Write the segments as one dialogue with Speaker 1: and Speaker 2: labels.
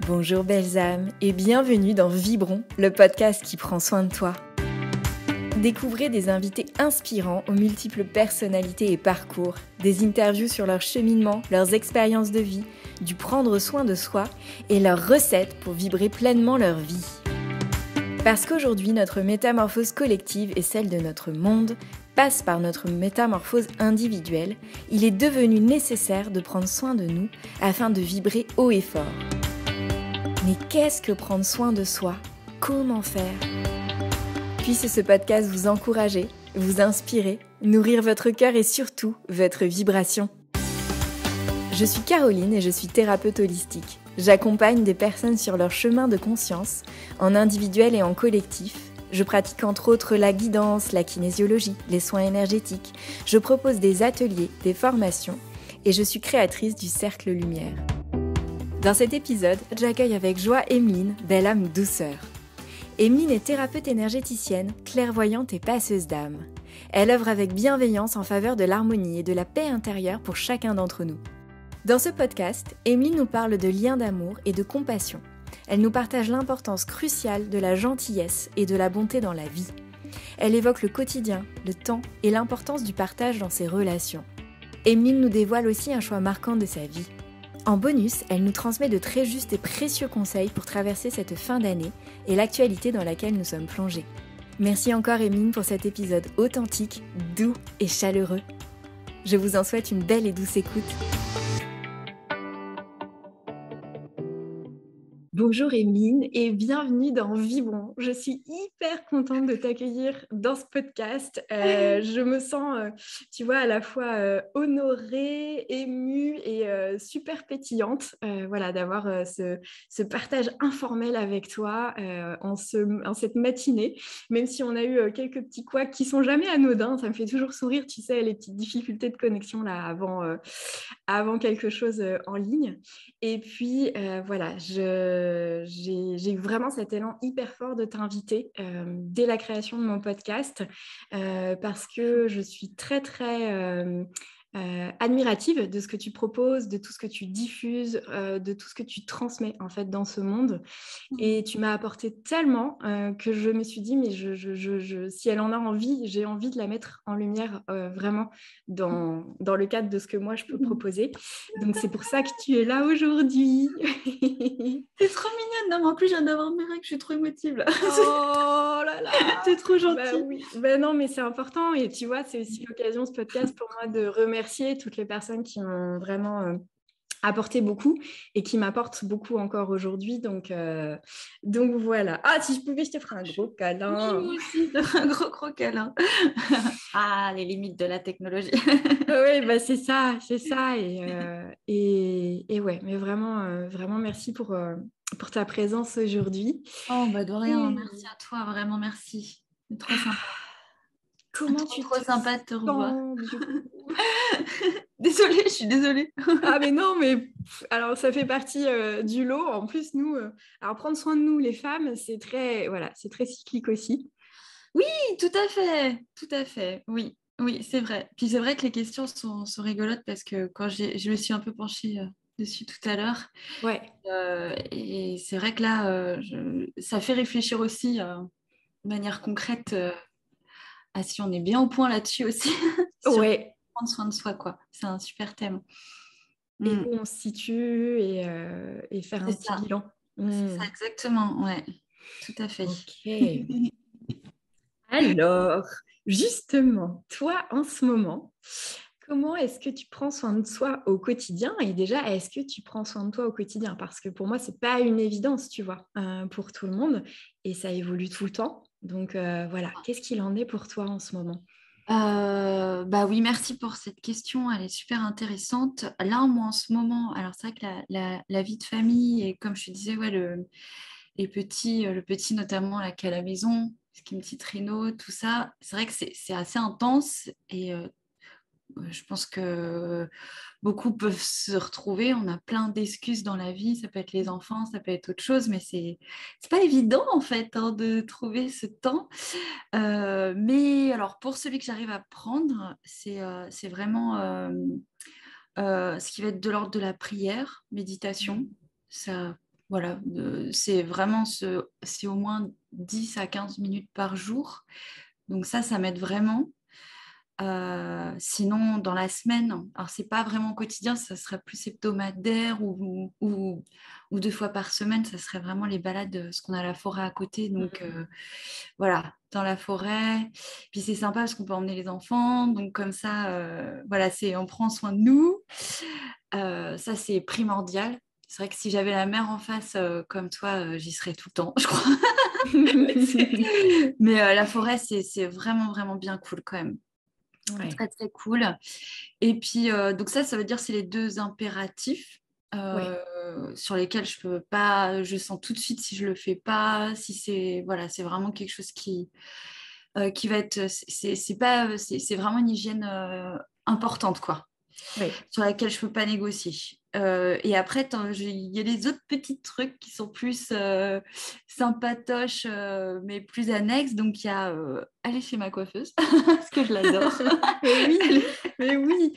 Speaker 1: Bonjour belles âmes et bienvenue dans Vibrons, le podcast qui prend soin de toi. Découvrez des invités inspirants aux multiples personnalités et parcours, des interviews sur leur cheminement, leurs expériences de vie, du prendre soin de soi et leurs recettes pour vibrer pleinement leur vie. Parce qu'aujourd'hui, notre métamorphose collective et celle de notre monde passe par notre métamorphose individuelle, il est devenu nécessaire de prendre soin de nous afin de vibrer haut et fort. Mais qu'est-ce que prendre soin de soi ? Comment faire ? Puisse ce podcast vous encourager, vous inspirer, nourrir votre cœur et surtout votre vibration. Je suis Caroline et je suis thérapeute holistique. J'accompagne des personnes sur leur chemin de conscience, en individuel et en collectif. Je pratique entre autres la guidance, la kinésiologie, les soins énergétiques. Je propose des ateliers, des formations et je suis créatrice du Cercle Lumière. Dans cet épisode, j'accueille avec joie Emeline, belle âme douceur. Emeline est thérapeute énergéticienne, clairvoyante et passeuse d'âme. Elle œuvre avec bienveillance en faveur de l'harmonie et de la paix intérieure pour chacun d'entre nous. Dans ce podcast, Emeline nous parle de liens d'amour et de compassion. Elle nous partage l'importance cruciale de la gentillesse et de la bonté dans la vie. Elle évoque le quotidien, le temps et l'importance du partage dans ses relations. Emeline nous dévoile aussi un choix marquant de sa vie. En bonus, elle nous transmet de très justes et précieux conseils pour traverser cette fin d'année et l'actualité dans laquelle nous sommes plongés. Merci encore Emeline pour cet épisode authentique, doux et chaleureux. Je vous en souhaite une belle et douce écoute. Bonjour Emeline et bienvenue dans Vibrons. Je suis hyper contente de t'accueillir dans ce podcast. Je me sens, tu vois, à la fois honorée, émue et super pétillante d'avoir ce partage informel avec toi en cette matinée. Même si on a eu quelques petits couacs qui sont jamais anodins, ça me fait toujours sourire, tu sais, les petites difficultés de connexion là avant quelque chose en ligne. Et puis, j'ai eu vraiment cet élan hyper fort de t'inviter dès la création de mon podcast parce que je suis très, très admirative de ce que tu proposes, de tout ce que tu diffuses, de tout ce que tu transmets en fait dans ce monde. Et tu m'as apporté tellement que je me suis dit, mais si elle en a envie, j'ai envie de la mettre en lumière vraiment dans le cadre de ce que moi je peux proposer. Donc c'est pour ça que tu es là aujourd'hui.
Speaker 2: C'est trop mignonne, non, mais en plus je viens d'avoir mes règles, je suis trop émotive là.
Speaker 1: Oh là là.
Speaker 2: C'est trop gentil.
Speaker 1: Bah oui, non mais c'est important et tu vois c'est aussi l'occasion ce podcast pour moi de remercier toutes les personnes qui m'ont vraiment apporté beaucoup et qui m'apportent beaucoup encore aujourd'hui donc voilà. Ah si je pouvais je te ferais un gros câlin.
Speaker 2: Oui, moi aussi, un gros câlin. Ah, les limites de la technologie.
Speaker 1: Oui, bah c'est ça et ouais, mais vraiment merci pour ta présence aujourd'hui.
Speaker 2: Oh, bah de rien,
Speaker 1: Et
Speaker 2: merci à toi, vraiment merci. C'est trop sympa.
Speaker 1: comment tu
Speaker 2: Trop
Speaker 1: te
Speaker 2: sympa de te revoir.
Speaker 1: sens du coup?
Speaker 2: Désolée, je suis désolée.
Speaker 1: Ah mais non, mais alors ça fait partie du lot. En plus, nous, alors prendre soin de nous, les femmes, c'est très cyclique aussi.
Speaker 2: Oui, tout à fait, oui. Oui, c'est vrai. Puis c'est vrai que les questions sont rigolotes parce que quand je me suis un peu penchée dessus tout à l'heure.
Speaker 1: Ouais.
Speaker 2: Et c'est vrai que là, ça fait réfléchir aussi de manière concrète à si on est bien au point là-dessus aussi, sur
Speaker 1: Ouais.
Speaker 2: prendre soin de soi, quoi. C'est un super thème.
Speaker 1: Et
Speaker 2: Mm.
Speaker 1: où on se situe et faire un
Speaker 2: C'est
Speaker 1: petit
Speaker 2: ça,
Speaker 1: bilan.
Speaker 2: c'est ça exactement, ouais, tout à fait.
Speaker 1: Ok. Alors, justement, toi, en ce moment, comment est-ce que tu prends soin de soi au quotidien? Et déjà, est-ce que tu prends soin de toi au quotidien? Parce que pour moi, c'est pas une évidence, tu vois, pour tout le monde. Et ça évolue tout le temps. Donc voilà, qu'est-ce qu'il en est pour toi en ce moment?
Speaker 2: Bah oui, merci pour cette question, elle est super intéressante. Là, moi, en ce moment, alors c'est vrai que la vie de famille, et comme je te disais, ouais, les petits, le petit notamment là, qui est à la maison, ce qui est une petite réno, tout ça, c'est vrai que c'est assez intense et je pense que beaucoup peuvent se retrouver. On a plein d'excuses dans la vie. Ça peut être les enfants, ça peut être autre chose, mais c'est pas évident en fait hein, de trouver ce temps. Mais alors pour celui que j'arrive à prendre, c'est vraiment ce qui va être de l'ordre de la prière, méditation. Ça, voilà, c'est au moins 10 à 15 minutes par jour. Donc ça m'aide vraiment. Sinon, dans la semaine, alors c'est pas vraiment quotidien, ça serait plus hebdomadaire ou 2 fois par semaine, ça serait vraiment les balades, parce qu'on a la forêt à côté. Donc voilà, dans la forêt. Puis c'est sympa parce qu'on peut emmener les enfants. Donc comme ça, voilà, on prend soin de nous. Ça, c'est primordial. C'est vrai que si j'avais la mer en face comme toi, j'y serais tout le temps, je crois. Mais la forêt, c'est vraiment, vraiment bien cool quand même.
Speaker 1: Ouais.
Speaker 2: Très, très cool. Et puis, donc ça veut dire c'est les 2 impératifs sur lesquels je peux pas, je sens tout de suite si je le fais pas, si voilà, c'est vraiment quelque chose qui va être, c'est pas, c'est vraiment une hygiène importante, quoi,
Speaker 1: Ouais.
Speaker 2: sur laquelle je peux pas négocier. Et après, il y a les autres petits trucs qui sont plus sympatoches, mais plus annexes. Donc, il y a aller chez ma coiffeuse, parce que je l'adore.
Speaker 1: Mais oui, mais oui.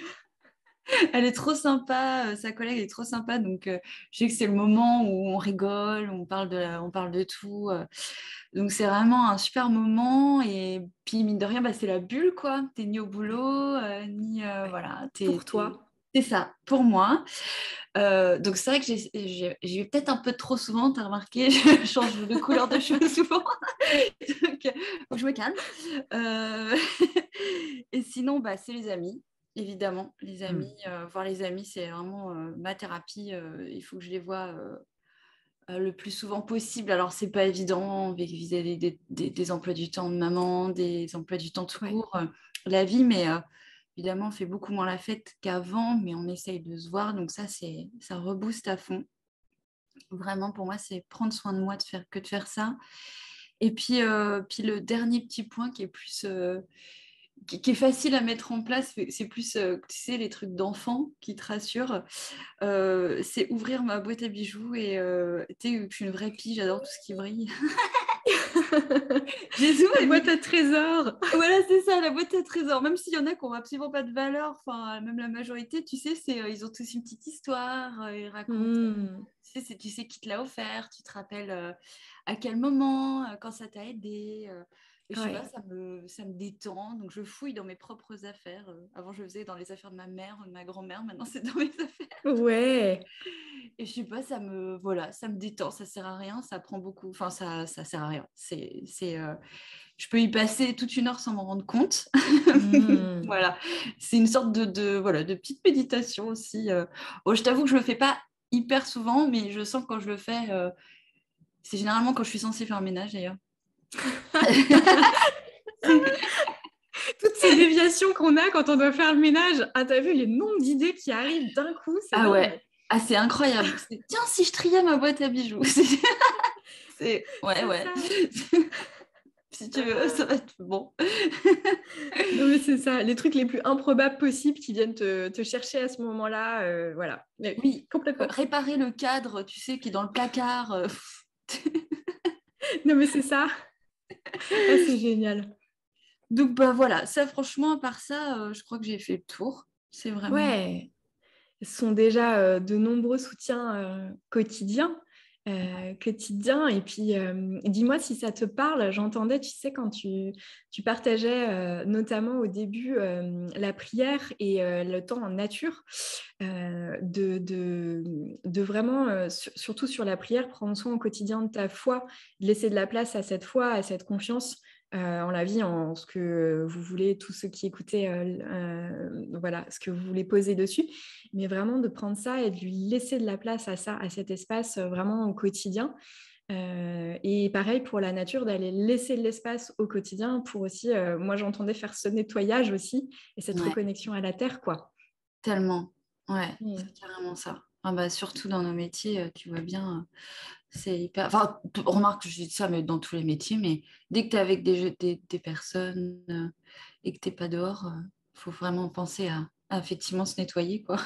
Speaker 2: Elle est trop sympa, sa collègue est trop sympa. Donc, je sais que c'est le moment où on rigole, on parle de tout. Donc, c'est vraiment un super moment. Et puis, mine de rien, bah, c'est la bulle, quoi. T'es ni au boulot, ni... voilà,
Speaker 1: Pour toi.
Speaker 2: c'est ça, pour moi. Donc c'est vrai que j'y vais peut-être un peu trop souvent, t'as remarqué, je change de couleur de cheveux souvent. Donc, faut que je me calme. Euh, Et sinon, bah, c'est les amis, évidemment. Les amis, voir les amis, c'est vraiment ma thérapie. Il faut que je les vois le plus souvent possible. Alors, c'est pas évident vis-à-vis des emplois du temps de maman, des emplois du temps tout court, la vie, mais évidemment, on fait beaucoup moins la fête qu'avant, mais on essaye de se voir. Donc ça rebooste à fond. Vraiment, pour moi, c'est prendre soin de moi que de faire ça. Et puis le dernier petit point qui est plus... qui est facile à mettre en place, c'est plus, tu sais, les trucs d'enfants qui te rassurent. C'est ouvrir ma boîte à bijoux et tu sais, je suis une vraie pie, j'adore tout ce qui brille. J'ai souvent
Speaker 1: Ta boîte à trésors.
Speaker 2: Voilà, c'est ça, la boîte à trésors. Même s'il y en a qui n'ont absolument pas de valeur, enfin, même la majorité, tu sais, ils ont tous une petite histoire, ils racontent. Tu sais qui te l'a offert, tu te rappelles à quel moment, quand ça t'a aidé. Et je sais pas,
Speaker 1: Ouais.
Speaker 2: ça me détend. Donc je fouille dans mes propres affaires. Avant, je le faisais dans les affaires de ma mère ou de ma grand-mère. Maintenant, c'est dans mes affaires.
Speaker 1: Ouais.
Speaker 2: Et je sais pas, voilà, ça me détend. Ça sert à rien, ça prend beaucoup. Enfin, ça sert à rien. Je peux y passer toute une heure sans m'en rendre compte.
Speaker 1: Hmm.
Speaker 2: Voilà, c'est une sorte voilà, de petite méditation aussi. Bon, je t'avoue que je le fais pas hyper souvent, mais je sens que quand je le fais, c'est généralement quand je suis censée faire le ménage d'ailleurs.
Speaker 1: Toutes ces déviations qu'on a quand on doit faire le ménage. Ah, t'as vu les nombres d'idées qui arrivent d'un coup, c'est
Speaker 2: Ah
Speaker 1: dingue.
Speaker 2: ouais, ah, c'est incroyable. Tiens, si je triais ma boîte à bijoux. Ouais,
Speaker 1: C'est
Speaker 2: ouais.
Speaker 1: ça.
Speaker 2: Si tu veux, ça va être bon.
Speaker 1: Non, mais c'est ça. Les trucs les plus improbables possibles qui viennent te chercher à ce moment-là. Voilà. Mais
Speaker 2: Oui,
Speaker 1: complètement.
Speaker 2: réparer le cadre, tu sais, qui est dans le placard.
Speaker 1: Non, mais c'est ça. Ah, c'est génial.
Speaker 2: Donc, bah voilà, ça, franchement, à part ça, je crois que j'ai fait le tour. C'est vraiment.
Speaker 1: Ouais. Ce sont déjà de nombreux soutiens quotidiens. Et puis, dis-moi si ça te parle. J'entendais, tu sais, quand tu partageais notamment au début la prière et le temps en nature, de vraiment, surtout sur la prière, prendre soin au quotidien de ta foi, de laisser de la place à cette foi, à cette confiance en la vie, en ce que vous voulez, tous ceux qui écoutaient, voilà, ce que vous voulez poser dessus, mais vraiment de prendre ça et de lui laisser de la place à ça, à cet espace vraiment au quotidien. Et pareil pour la nature, d'aller laisser de l'espace au quotidien pour aussi, moi j'entendais faire ce nettoyage aussi et cette
Speaker 2: Ouais,
Speaker 1: reconnexion à la terre, quoi.
Speaker 2: tellement. Ouais,
Speaker 1: Mm.
Speaker 2: c'est carrément ça. Ah bah, surtout dans nos métiers, tu vois bien, c'est hyper. Enfin, remarque, je dis ça, mais dans tous les métiers, mais dès que tu es avec des personnes et que tu n'es pas dehors, il faut vraiment penser à effectivement se nettoyer, quoi.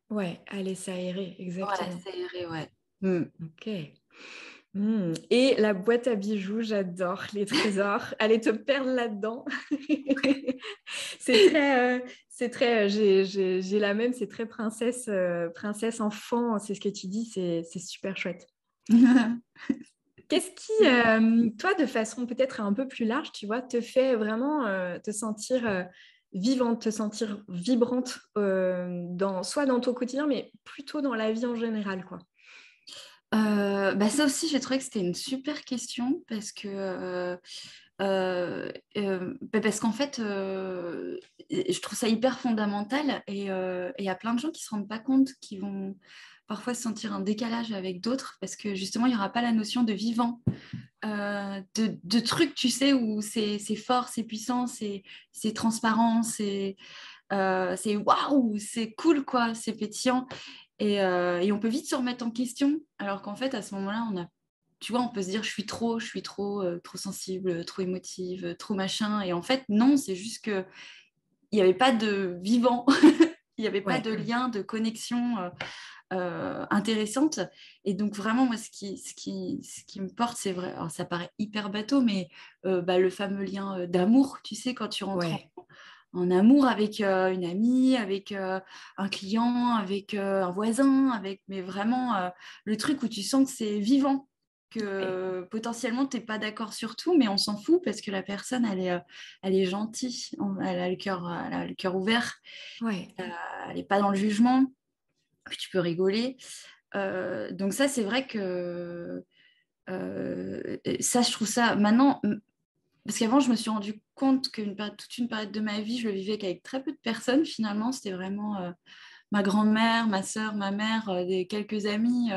Speaker 1: Ouais, aller s'aérer,
Speaker 2: Ouais,
Speaker 1: exactement.
Speaker 2: c'est aéré, ouais. Mm.
Speaker 1: Ok. Et la boîte à bijoux, j'adore les trésors. Allez te perdre là-dedans. J'ai la même, c'est très princesse, princesse enfant. C'est ce que tu dis, c'est super chouette. Qu'est-ce qui, toi, de façon peut-être un peu plus large, tu vois, te fait vraiment te sentir vivante, te sentir vibrante soit dans ton quotidien, mais plutôt dans la vie en général, quoi.
Speaker 2: Ça aussi, j'ai trouvé que c'était une super question parce qu'en fait, je trouve ça hyper fondamental et il y a plein de gens qui se rendent pas compte, qui vont parfois se sentir un décalage avec d'autres parce que justement, il n'y aura pas la notion de vivant, de trucs, tu sais, où c'est fort, c'est puissant, c'est transparent, c'est waouh, c'est cool, quoi, c'est pétillant. Et on peut vite se remettre en question, alors qu'en fait, à ce moment-là, tu vois, on peut se dire, trop sensible, trop émotive, trop machin. Et en fait, non, c'est juste que il n'y avait pas de vivant, il n'y avait pas
Speaker 1: Ouais.
Speaker 2: de lien, de connexion intéressante. Et donc, vraiment, moi, ce qui me porte, c'est vrai, alors ça paraît hyper bateau, mais le fameux lien d'amour, tu sais, quand tu rentres
Speaker 1: Ouais.
Speaker 2: en amour avec une amie, avec un client, avec un voisin, mais vraiment le truc où tu sens que c'est vivant,
Speaker 1: Ouais.
Speaker 2: que potentiellement tu n'es pas d'accord sur tout, mais on s'en fout parce que la personne, elle est gentille, elle a le cœur ouvert,
Speaker 1: Ouais.
Speaker 2: elle n'est pas dans le jugement, puis tu peux rigoler. Donc ça, c'est vrai que ça, je trouve ça maintenant. Parce qu'avant, je me suis rendu compte toute une période de ma vie, je le vivais qu'avec très peu de personnes. Finalement, c'était vraiment ma grand-mère, ma sœur, ma mère, des quelques amis.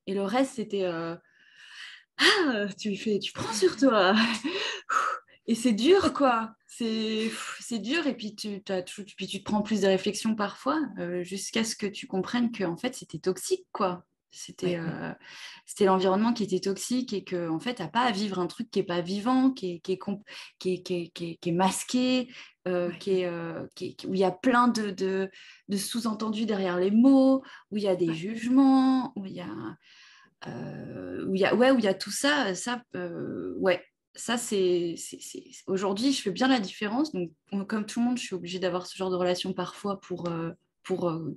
Speaker 2: Et le reste, c'était tu prends sur toi. Et c'est dur, quoi. C'est dur. Et puis puis tu te prends plus de réflexion parfois, jusqu'à ce que tu comprennes que en fait, c'était toxique, quoi. C'était
Speaker 1: Ouais.
Speaker 2: c'était l'environnement qui était toxique et que en fait, t'as pas à vivre un truc qui est pas vivant, qui est masqué,
Speaker 1: Ouais.
Speaker 2: où il y a plein de sous-entendus derrière les mots, où il y a des
Speaker 1: Ouais.
Speaker 2: jugements, où il y a tout ça, ouais, ça aujourd'hui, je fais bien la différence. Donc, comme tout le monde, je suis obligée d'avoir ce genre de relation parfois pour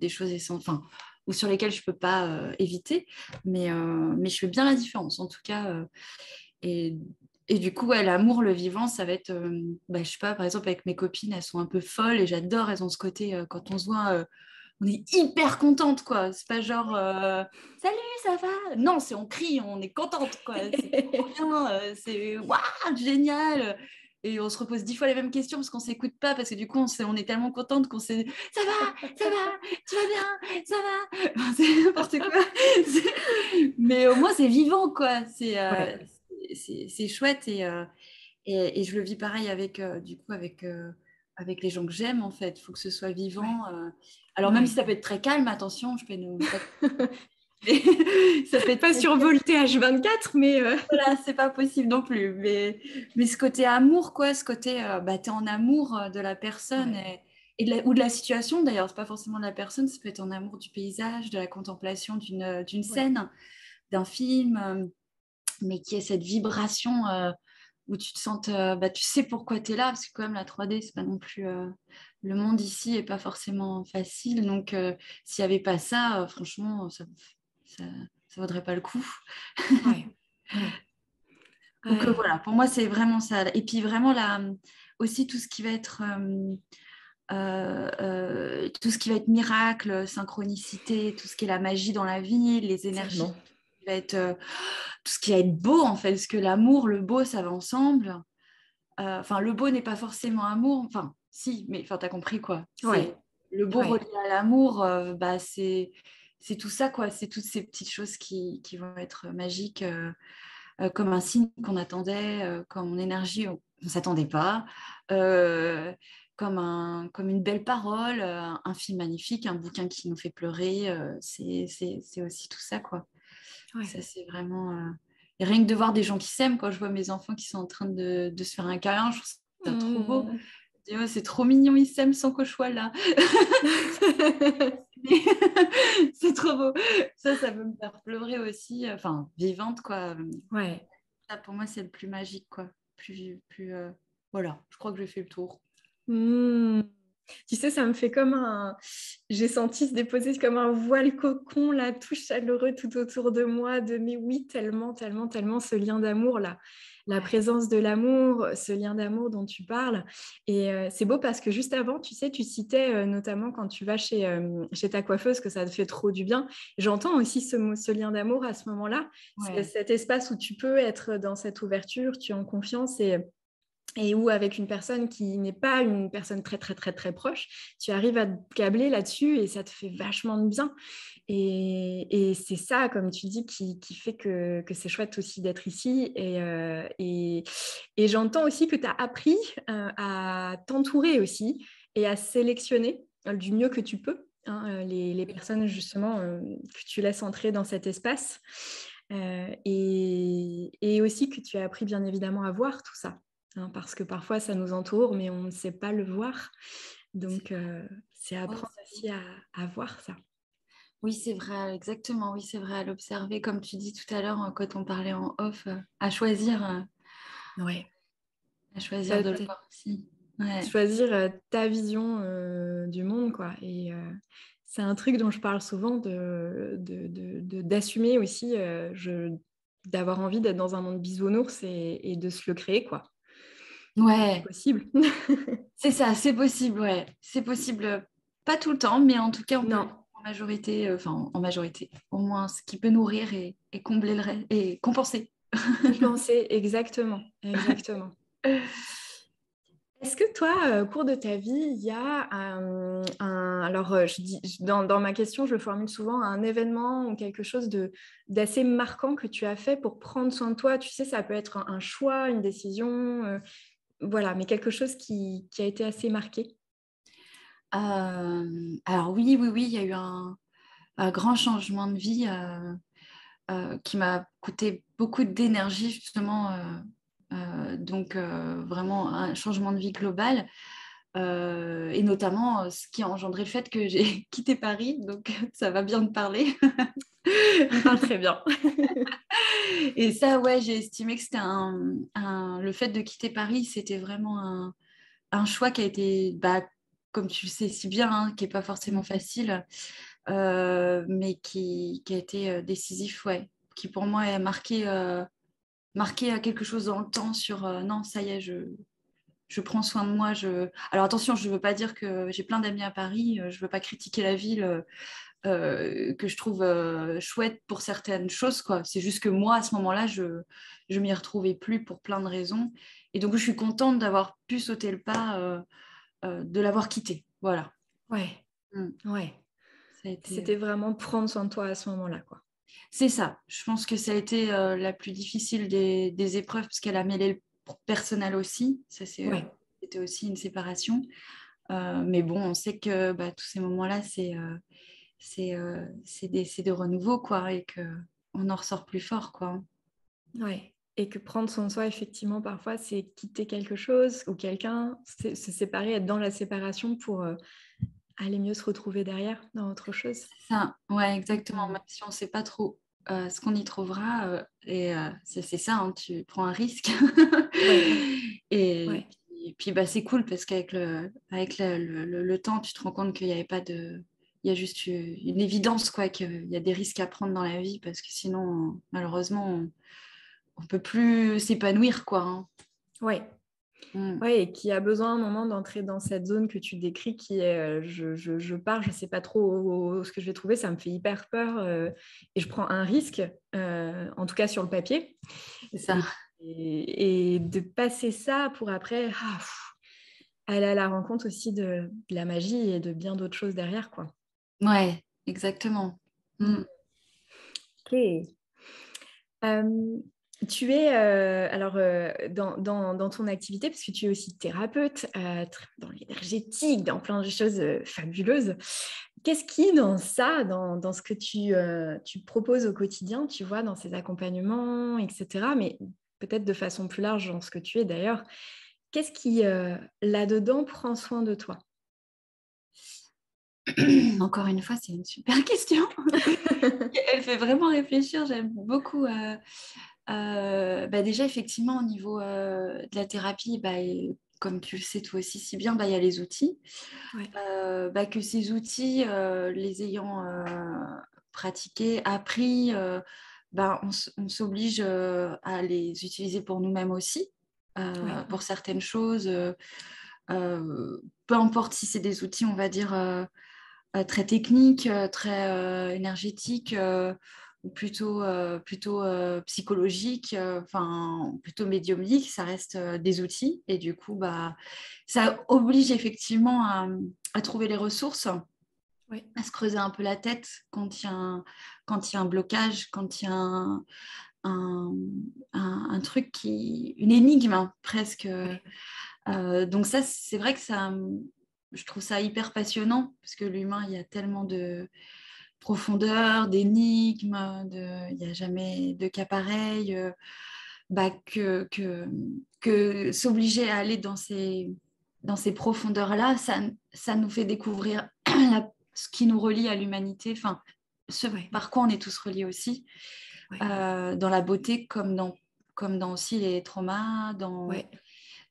Speaker 2: des choses enfin, ou sur lesquelles je peux pas éviter, mais je fais bien la différence en tout cas. Et, et du coup, ouais, l'amour, le vivant, ça va être, je sais pas, par exemple, avec mes copines, elles sont un peu folles et j'adore, elles ont ce côté, quand on se voit, on est hyper contente, quoi. C'est pas genre, salut, ça va? Non, on crie, on est contente, quoi. C'est trop bien, c'est waouh, génial. Et on se repose 10 fois les mêmes questions parce qu'on s'écoute pas, parce que du coup, on est tellement contente qu'on s'est ça va, tu vas bien, ça va. Enfin, c'est n'importe quoi. Mais au moins, c'est vivant, quoi.
Speaker 1: Ouais.
Speaker 2: C'est chouette et je le vis pareil du coup, avec les gens que j'aime, en fait. Il faut que ce soit
Speaker 1: Ouais.
Speaker 2: vivant. Alors, même si
Speaker 1: Ouais.
Speaker 2: ça peut être très calme, attention, je peux ne pas. Ça peut être
Speaker 1: Pas
Speaker 2: très calme.
Speaker 1: survolté H24, mais
Speaker 2: Voilà, c'est pas possible non plus. Mais ce côté amour, quoi, ce côté, t'es en amour de la personne
Speaker 1: ouais.
Speaker 2: ou de la situation, d'ailleurs. C'est pas forcément de la personne, ça peut être en amour du paysage, de la contemplation d'une
Speaker 1: Ouais.
Speaker 2: scène, d'un film, mais qui est cette vibration où tu te sens, tu sais pourquoi tu es là, parce que quand même la 3D, c'est pas non plus, le monde ici est pas forcément facile, donc s'il n'y avait pas ça, franchement, ça, ça vaudrait pas le coup.
Speaker 1: Ouais. Ouais.
Speaker 2: Donc
Speaker 1: Ouais.
Speaker 2: voilà, pour moi, c'est vraiment ça. Et puis vraiment, là, aussi tout ce qui va être tout ce qui va être miracle, synchronicité, tout ce qui est la magie dans la vie, les énergies,
Speaker 1: Tellement.
Speaker 2: qui va être, tout ce qui va être beau en fait, parce que l'amour, le beau, ça va ensemble. Enfin, le beau n'est pas forcément amour, enfin, si, mais enfin, t'as compris quoi.
Speaker 1: Ouais.
Speaker 2: C'est le beau
Speaker 1: Ouais.
Speaker 2: relié à l'amour, c'est tout ça quoi. C'est toutes ces petites choses qui vont être magiques, comme un signe qu'on attendait, comme une énergie on ne s'attendait pas, euh, comme une belle parole, un film magnifique, un bouquin qui nous fait pleurer. C'est aussi tout ça, quoi. Ça,
Speaker 1: Ouais.
Speaker 2: c'est vraiment. Et rien que de voir des gens qui s'aiment, quand je vois mes enfants qui sont en train de se faire un câlin, je trouve ça trop beau.
Speaker 1: Mmh.
Speaker 2: Je dis, oh, c'est trop mignon, ils s'aiment sans que je sois là. C'est trop beau. Ça peut me faire pleurer aussi. Enfin, vivante, quoi.
Speaker 1: Ouais.
Speaker 2: Ça, pour moi, c'est le plus magique, quoi. Voilà, je crois que j'ai fait le tour.
Speaker 1: Mmh. Tu sais, ça me fait comme un... J'ai senti se déposer comme un voile cocon, là, tout chaleureux tout autour de moi, de mais oui, tellement, tellement, tellement ce lien d'amour, là. La
Speaker 2: Ouais,
Speaker 1: présence de l'amour, ce lien d'amour dont tu parles. Et c'est beau parce que juste avant, tu sais, tu citais notamment quand tu vas chez ta coiffeuse que ça te fait trop du bien. J'entends aussi ce lien d'amour à ce moment-là. C'est
Speaker 2: ouais.
Speaker 1: cet espace où tu peux être dans cette ouverture, tu es en confiance et où avec une personne qui n'est pas une personne très, très, très, très proche, tu arrives à te câbler là-dessus et ça te fait vachement de bien. Et c'est ça, comme tu dis, qui fait que c'est chouette aussi d'être ici. Et j'entends aussi que tu as appris à t'entourer aussi et à sélectionner du mieux que tu peux hein, les personnes justement que tu laisses entrer dans cet espace. Et aussi que tu as appris bien évidemment à voir tout ça. Hein, parce que parfois ça nous entoure, mais on ne sait pas le voir. Donc, c'est
Speaker 2: Ouais,
Speaker 1: apprendre aussi à voir ça.
Speaker 2: oui, c'est vrai, exactement. Oui, c'est vrai, à l'observer, comme tu dis tout à l'heure, quand on parlait en off,
Speaker 1: Ouais.
Speaker 2: à choisir de le
Speaker 1: Peut-être
Speaker 2: voir aussi. Ouais.
Speaker 1: choisir ta vision du monde, quoi. Et c'est un truc dont je parle souvent d'assumer aussi, d'avoir envie d'être dans un monde bisounours et de se le créer, quoi. C'est
Speaker 2: Ouais,
Speaker 1: possible.
Speaker 2: c'est ça, c'est possible, ouais. C'est possible, pas tout le temps, mais en tout cas, on peut le
Speaker 1: Non,
Speaker 2: faire en majorité, enfin, en majorité, au moins ce qui peut nourrir et combler et compenser.
Speaker 1: compenser, exactement, exactement. Est-ce que toi, au cours de ta vie, il y a alors dans ma question, je le formule souvent, un événement ou quelque chose d'assez marquant que tu as fait pour prendre soin de toi. Tu sais, ça peut être un choix, une décision, voilà, mais quelque chose qui a été assez marqué.
Speaker 2: Alors oui, oui, oui, il y a eu un grand changement de vie qui m'a coûté beaucoup d'énergie, justement. Donc, vraiment un changement de vie global. Et notamment ce qui a engendré le fait que j'ai quitté Paris, donc ça va bien te parler.
Speaker 1: Ça me parle très bien.
Speaker 2: Et ça, ouais, j'ai estimé que c'était le fait de quitter Paris, c'était vraiment un choix qui a été, bah, comme tu le sais si bien, hein, qui n'est pas forcément facile, mais qui a été décisif, ouais, qui pour moi a marqué quelque chose dans le temps sur non, ça y est, je prends soin de moi. Alors attention, je ne veux pas dire que j'ai plein d'amis à Paris, je ne veux pas critiquer la ville que je trouve chouette pour certaines choses, quoi. C'est juste que moi, à ce moment-là, je m'y retrouvais plus pour plein de raisons. Et donc, je suis contente d'avoir pu sauter le pas, de l'avoir quitté. Voilà.
Speaker 1: Ouais,
Speaker 2: Mm.
Speaker 1: ouais.
Speaker 2: Ça a été,
Speaker 1: C'était vraiment prendre soin de toi à ce moment-là, quoi.
Speaker 2: c'est ça. Je pense que ça a été la plus difficile des épreuves parce qu'elle a mêlé le personnel aussi.
Speaker 1: Ouais,
Speaker 2: C'était aussi une séparation. Mais bon, on sait que bah, tous ces moments-là, c'est des renouveaux, quoi, et qu'on en ressort plus fort, quoi.
Speaker 1: ouais. Et que prendre soin de soi, effectivement, parfois, c'est quitter quelque chose ou quelqu'un, se séparer, être dans la séparation pour aller mieux se retrouver derrière dans autre chose.
Speaker 2: Ça, ouais, exactement.
Speaker 1: Mhm.
Speaker 2: Même si on ne sait pas trop ce qu'on y trouvera, c'est ça, hein, tu prends un risque.
Speaker 1: Ouais,
Speaker 2: Et
Speaker 1: ouais,
Speaker 2: puis bah, c'est cool parce qu'avec le temps, tu te rends compte qu'il n'y avait pas de. Il y a juste une évidence, quoi, qu'il y a des risques à prendre dans la vie parce que sinon, malheureusement, on ne peut plus s'épanouir, quoi, hein.
Speaker 1: ouais.
Speaker 2: Mm.
Speaker 1: Ouais, et qui a besoin un moment d'entrer dans cette zone que tu décris qui est je pars, je sais pas trop ce que je vais trouver, ça me fait hyper peur et je prends un risque, en tout cas sur le papier.
Speaker 2: C'est ça.
Speaker 1: Et de passer ça pour après aller à la rencontre aussi de la magie et de bien d'autres choses derrière, quoi.
Speaker 2: Ouais, exactement. Mm.
Speaker 1: Mm. Ok. Euh, tu es alors dans ton activité, parce que tu es aussi thérapeute, dans l'énergétique, dans plein de choses fabuleuses. Qu'est-ce qui, dans ça, dans ce que tu proposes au quotidien, tu vois, dans ces accompagnements, etc., mais peut-être de façon plus large dans ce que tu es d'ailleurs, qu'est-ce qui, là-dedans, prend soin de toi?
Speaker 2: Encore une fois, c'est une super question. Elle fait vraiment réfléchir. J'aime beaucoup. Bah déjà, effectivement, au niveau de la thérapie, bah, comme tu le sais toi aussi si bien, il y a les outils.
Speaker 1: Ouais.
Speaker 2: Que ces outils, les ayant pratiqués, appris, on s'oblige à les utiliser pour nous-mêmes aussi,
Speaker 1: Ouais.
Speaker 2: pour certaines choses. Peu importe si c'est des outils, on va dire, très techniques, très énergétiques, ou plutôt psychologiques, plutôt médiumniques, ça reste des outils. Et du coup, ça oblige effectivement à trouver les ressources,
Speaker 1: Ouais.
Speaker 2: à se creuser un peu la tête quand il y a quand il y a un blocage, quand il y a un, un truc une énigme, hein, presque.
Speaker 1: Ouais.
Speaker 2: Donc ça, c'est vrai que je trouve ça hyper passionnant, parce que l'humain, il y a tellement de profondeur, d'énigmes, il n'y a jamais de cas pareil, que s'obliger à aller dans ces profondeurs-là, ça nous fait découvrir ce qui nous relie à l'humanité, enfin, ce
Speaker 1: Ouais.
Speaker 2: par quoi on est tous reliés aussi,
Speaker 1: Ouais.
Speaker 2: dans la beauté comme dans aussi les traumas,
Speaker 1: Ouais.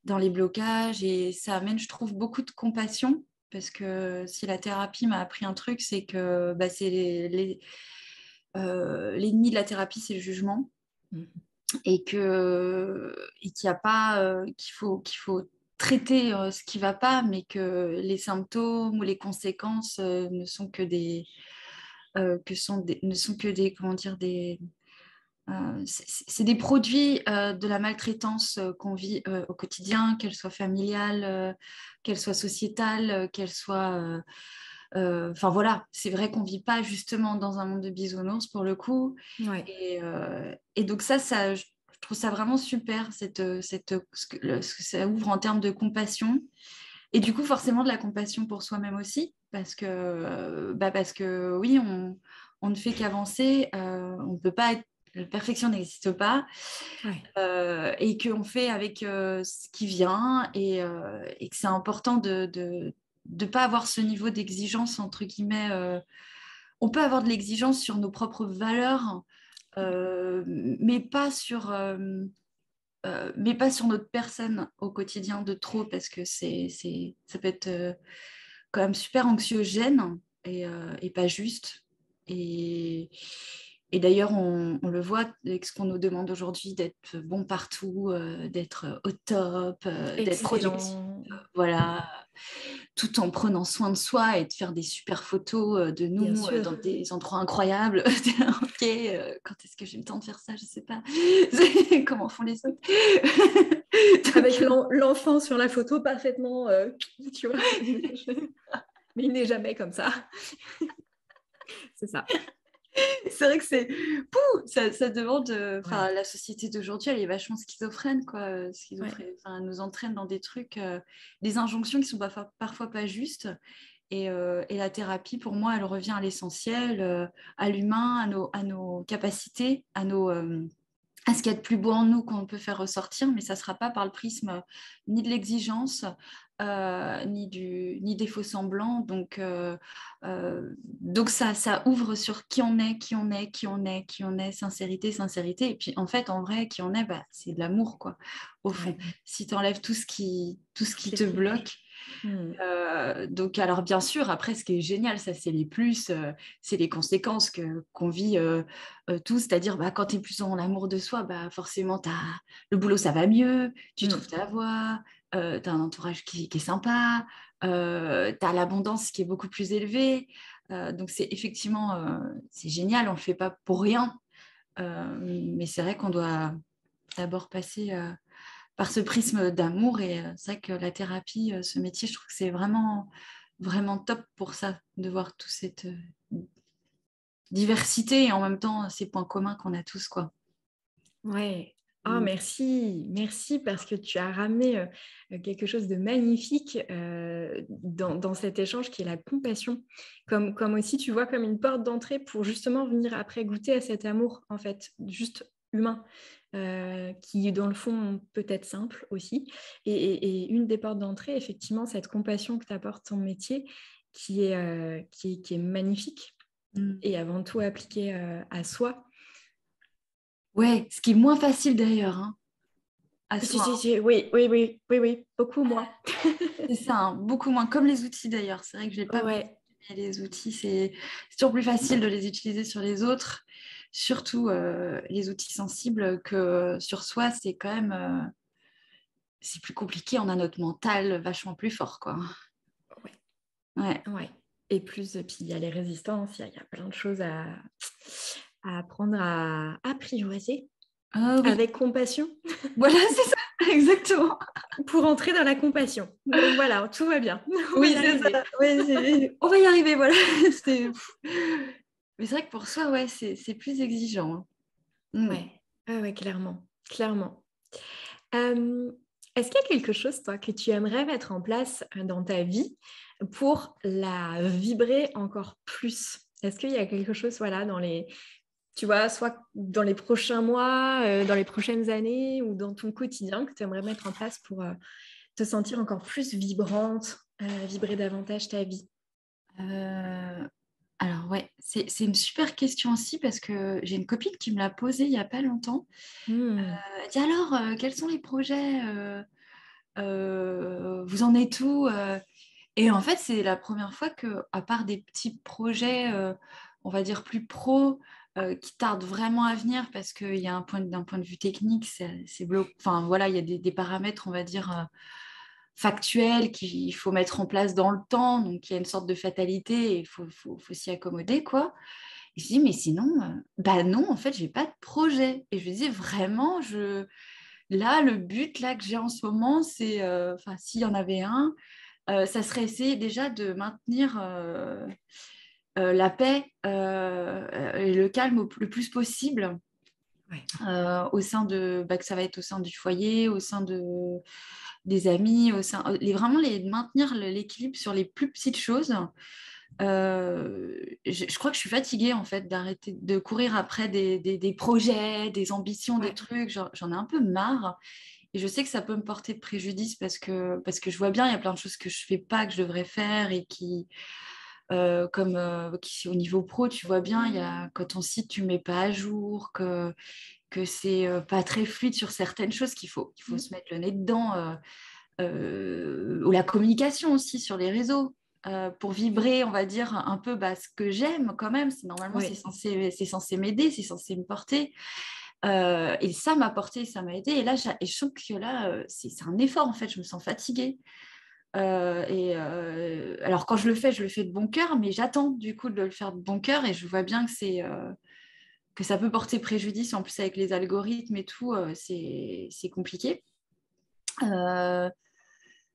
Speaker 2: dans les blocages. Et ça amène, je trouve, beaucoup de compassion, parce que si la thérapie m'a appris un truc, c'est que c'est l'ennemi de la thérapie, c'est le jugement.
Speaker 1: Mhm.
Speaker 2: Et qu'il y a pas qu'il faut traiter ce qui va pas, mais que les symptômes ou les conséquences ne sont que ne sont que des, comment dire, c'est des produits de la maltraitance qu'on vit au quotidien, qu'elle soit familiale, qu'elle soit sociétale, qu'elle soit... Enfin voilà, c'est vrai qu'on ne vit pas justement dans un monde de bisounours pour le coup.
Speaker 1: Ouais.
Speaker 2: Et donc je trouve ça vraiment super, ce que ça ouvre en termes de compassion. Et du coup, forcément, de la compassion pour soi-même aussi, parce que oui, on ne fait qu'avancer, on ne peut pas être, la perfection n'existe pas,
Speaker 1: Ouais.
Speaker 2: et qu'on fait avec ce qui vient, et que c'est important de ne pas avoir ce niveau d'exigence, entre guillemets. On peut avoir de l'exigence sur nos propres valeurs, mais pas sur... mais pas sur notre personne au quotidien de trop, parce que ça peut être quand même super anxiogène, et pas juste. Et, et d'ailleurs, on le voit avec ce qu'on nous demande aujourd'hui, d'être bon partout, d'être au top, d'être productif.
Speaker 1: Excellent.
Speaker 2: Voilà, tout en prenant soin de soi et de faire des super photos de
Speaker 1: Bien
Speaker 2: nous
Speaker 1: sûr.
Speaker 2: dans des endroits incroyables. Ok, quand est-ce que j'ai le temps de faire ça? Je sais pas. Comment font les autres?
Speaker 1: Avec
Speaker 2: Donc,
Speaker 1: l'enfant sur la photo parfaitement, tu vois. Mais il n'est jamais comme ça. C'est ça.
Speaker 2: c'est vrai que ça demande.
Speaker 1: Ouais.
Speaker 2: La société d'aujourd'hui, elle est vachement schizophrène, quoi.
Speaker 1: Ouais.
Speaker 2: Elle nous entraîne dans des trucs, des injonctions qui sont parfois pas justes. Et la thérapie, pour moi, elle revient à l'essentiel, à l'humain, à nos capacités, à ce qu'il y a de plus beau en nous qu'on peut faire ressortir, mais ça ne sera pas par le prisme ni de l'exigence, ni des faux semblants. Donc ça ouvre sur qui on est, qui on est, qui on est, qui on est, sincérité, sincérité. Et puis en fait, en vrai, qui on est, c'est de l'amour, quoi, au fond.
Speaker 1: Ouais.
Speaker 2: Si tu enlèves tout ce
Speaker 1: Toutes
Speaker 2: qui
Speaker 1: les
Speaker 2: te
Speaker 1: blocages.
Speaker 2: bloque,
Speaker 1: Hmm.
Speaker 2: donc, alors bien sûr, après, ce qui est génial, ça, c'est les plus, c'est les conséquences qu'on vit tous. C'est-à-dire, quand tu es plus en amour de soi, forcément, le boulot, ça va mieux, tu trouves
Speaker 1: Hmm.
Speaker 2: ta voie, tu as un entourage qui est sympa, tu as l'abondance qui est beaucoup plus élevée. Donc, c'est effectivement, c'est génial, on ne le fait pas pour rien. Mais c'est vrai qu'on doit d'abord passer par ce prisme d'amour. Et c'est vrai que la thérapie, ce métier, je trouve que c'est vraiment, vraiment top pour ça, de voir toute cette diversité et en même temps ces points communs qu'on a tous, quoi.
Speaker 1: Ouais. Ah,
Speaker 2: Mm.
Speaker 1: merci, merci parce que tu as ramené quelque chose de magnifique dans cet échange qui est la compassion. Comme aussi, tu vois, comme une porte d'entrée pour justement venir après goûter à cet amour, en fait, juste humain, qui dans le fond peut être simple aussi. Et une des portes d'entrée, effectivement, cette compassion que t'apporte ton métier qui est magnifique
Speaker 2: Mm.
Speaker 1: et avant tout appliquée à soi.
Speaker 2: Ouais, ce qui est moins facile d'ailleurs, hein. à
Speaker 1: Si,
Speaker 2: soi.
Speaker 1: si, si, oui, oui, oui, oui, oui, beaucoup moins.
Speaker 2: C'est ça, hein, beaucoup moins. Comme les outils d'ailleurs. C'est vrai que je n'ai pas beaucoup
Speaker 1: Ouais,
Speaker 2: aimé les outils. C'est toujours plus facile de les utiliser sur les autres, surtout les outils sensibles, que sur soi, c'est quand même c'est plus compliqué. On a notre mental vachement plus fort, quoi.
Speaker 1: ouais,
Speaker 2: Ouais.
Speaker 1: ouais. Et plus, puis il y a les résistances, il y a plein de choses à apprendre à apprivoiser
Speaker 2: Oui,
Speaker 1: avec compassion
Speaker 2: voilà, c'est ça, exactement.
Speaker 1: pour entrer dans la compassion. Donc voilà, tout va bien, on va y
Speaker 2: Oui, c'est
Speaker 1: arriver.
Speaker 2: ça. Ouais, on va y arriver, voilà. C'est... Mais c'est vrai que pour soi, ouais, c'est plus exigeant, hein. Mm.
Speaker 1: Ouais, ouais, ouais, clairement, clairement. Euh, Est-ce qu'il y a quelque chose, toi, que tu aimerais mettre en place dans ta vie pour la vibrer encore plus? Est-ce qu'il y a quelque chose, voilà, tu vois, soit dans les prochains mois, dans les prochaines années ou dans ton quotidien que tu aimerais mettre en place pour te sentir encore plus vibrante, vibrer davantage ta vie?
Speaker 2: Euh, Alors, ouais, c'est une super question aussi parce que j'ai une copine qui me l'a posée il n'y a pas longtemps.
Speaker 1: Hmm.
Speaker 2: Elle dit alors, quels sont les projets vous en êtes où Et en fait, c'est la première fois que, à part des petits projets, on va dire plus pro, qui tardent vraiment à venir parce qu'il y a d'un point de vue technique, c'est bloqué. Enfin, voilà, il y a des paramètres, on va dire, factuels qu'il faut mettre en place dans le temps. Donc, il y a une sorte de fatalité et faut s'y accommoder, quoi. Et je dis, mais sinon, bah non, en fait, j'ai pas de projet. Et je lui dis, vraiment, là, le but là, que j'ai en ce moment, c'est, enfin, s'il y en avait un, ça serait essayer déjà de maintenir la paix et le calme le plus possible
Speaker 1: Ouais.
Speaker 2: au sein que ça va être au sein du foyer, au sein des amis, vraiment maintenir l'équilibre sur les plus petites choses. Je crois que je suis fatiguée en fait d'arrêter de courir après des projets, des ambitions, des
Speaker 1: Ouais.
Speaker 2: trucs. J'en ai un peu marre. Et je sais que ça peut me porter préjudice parce que je vois bien, il y a plein de choses que je fais pas, que je devrais faire et au niveau pro, tu vois bien, il y a, quand on site, tu mets pas à jour, que c'est pas très fluide sur certaines choses, qu'il faut se mettre le nez dedans, ou la communication aussi sur les réseaux. Pour vibrer, on va dire, un peu ce que j'aime quand même. Normalement,
Speaker 1: Ouais.
Speaker 2: c'est censé m'aider, c'est censé me porter. Et ça m'a porté, ça m'a aidé. Et là, et je sens que là, c'est un effort en fait. Je me sens fatiguée. Alors quand je le fais de bon cœur, mais j'attends du coup de le faire de bon cœur et je vois bien que que ça peut porter préjudice. En plus avec les algorithmes et tout, c'est compliqué. Euh,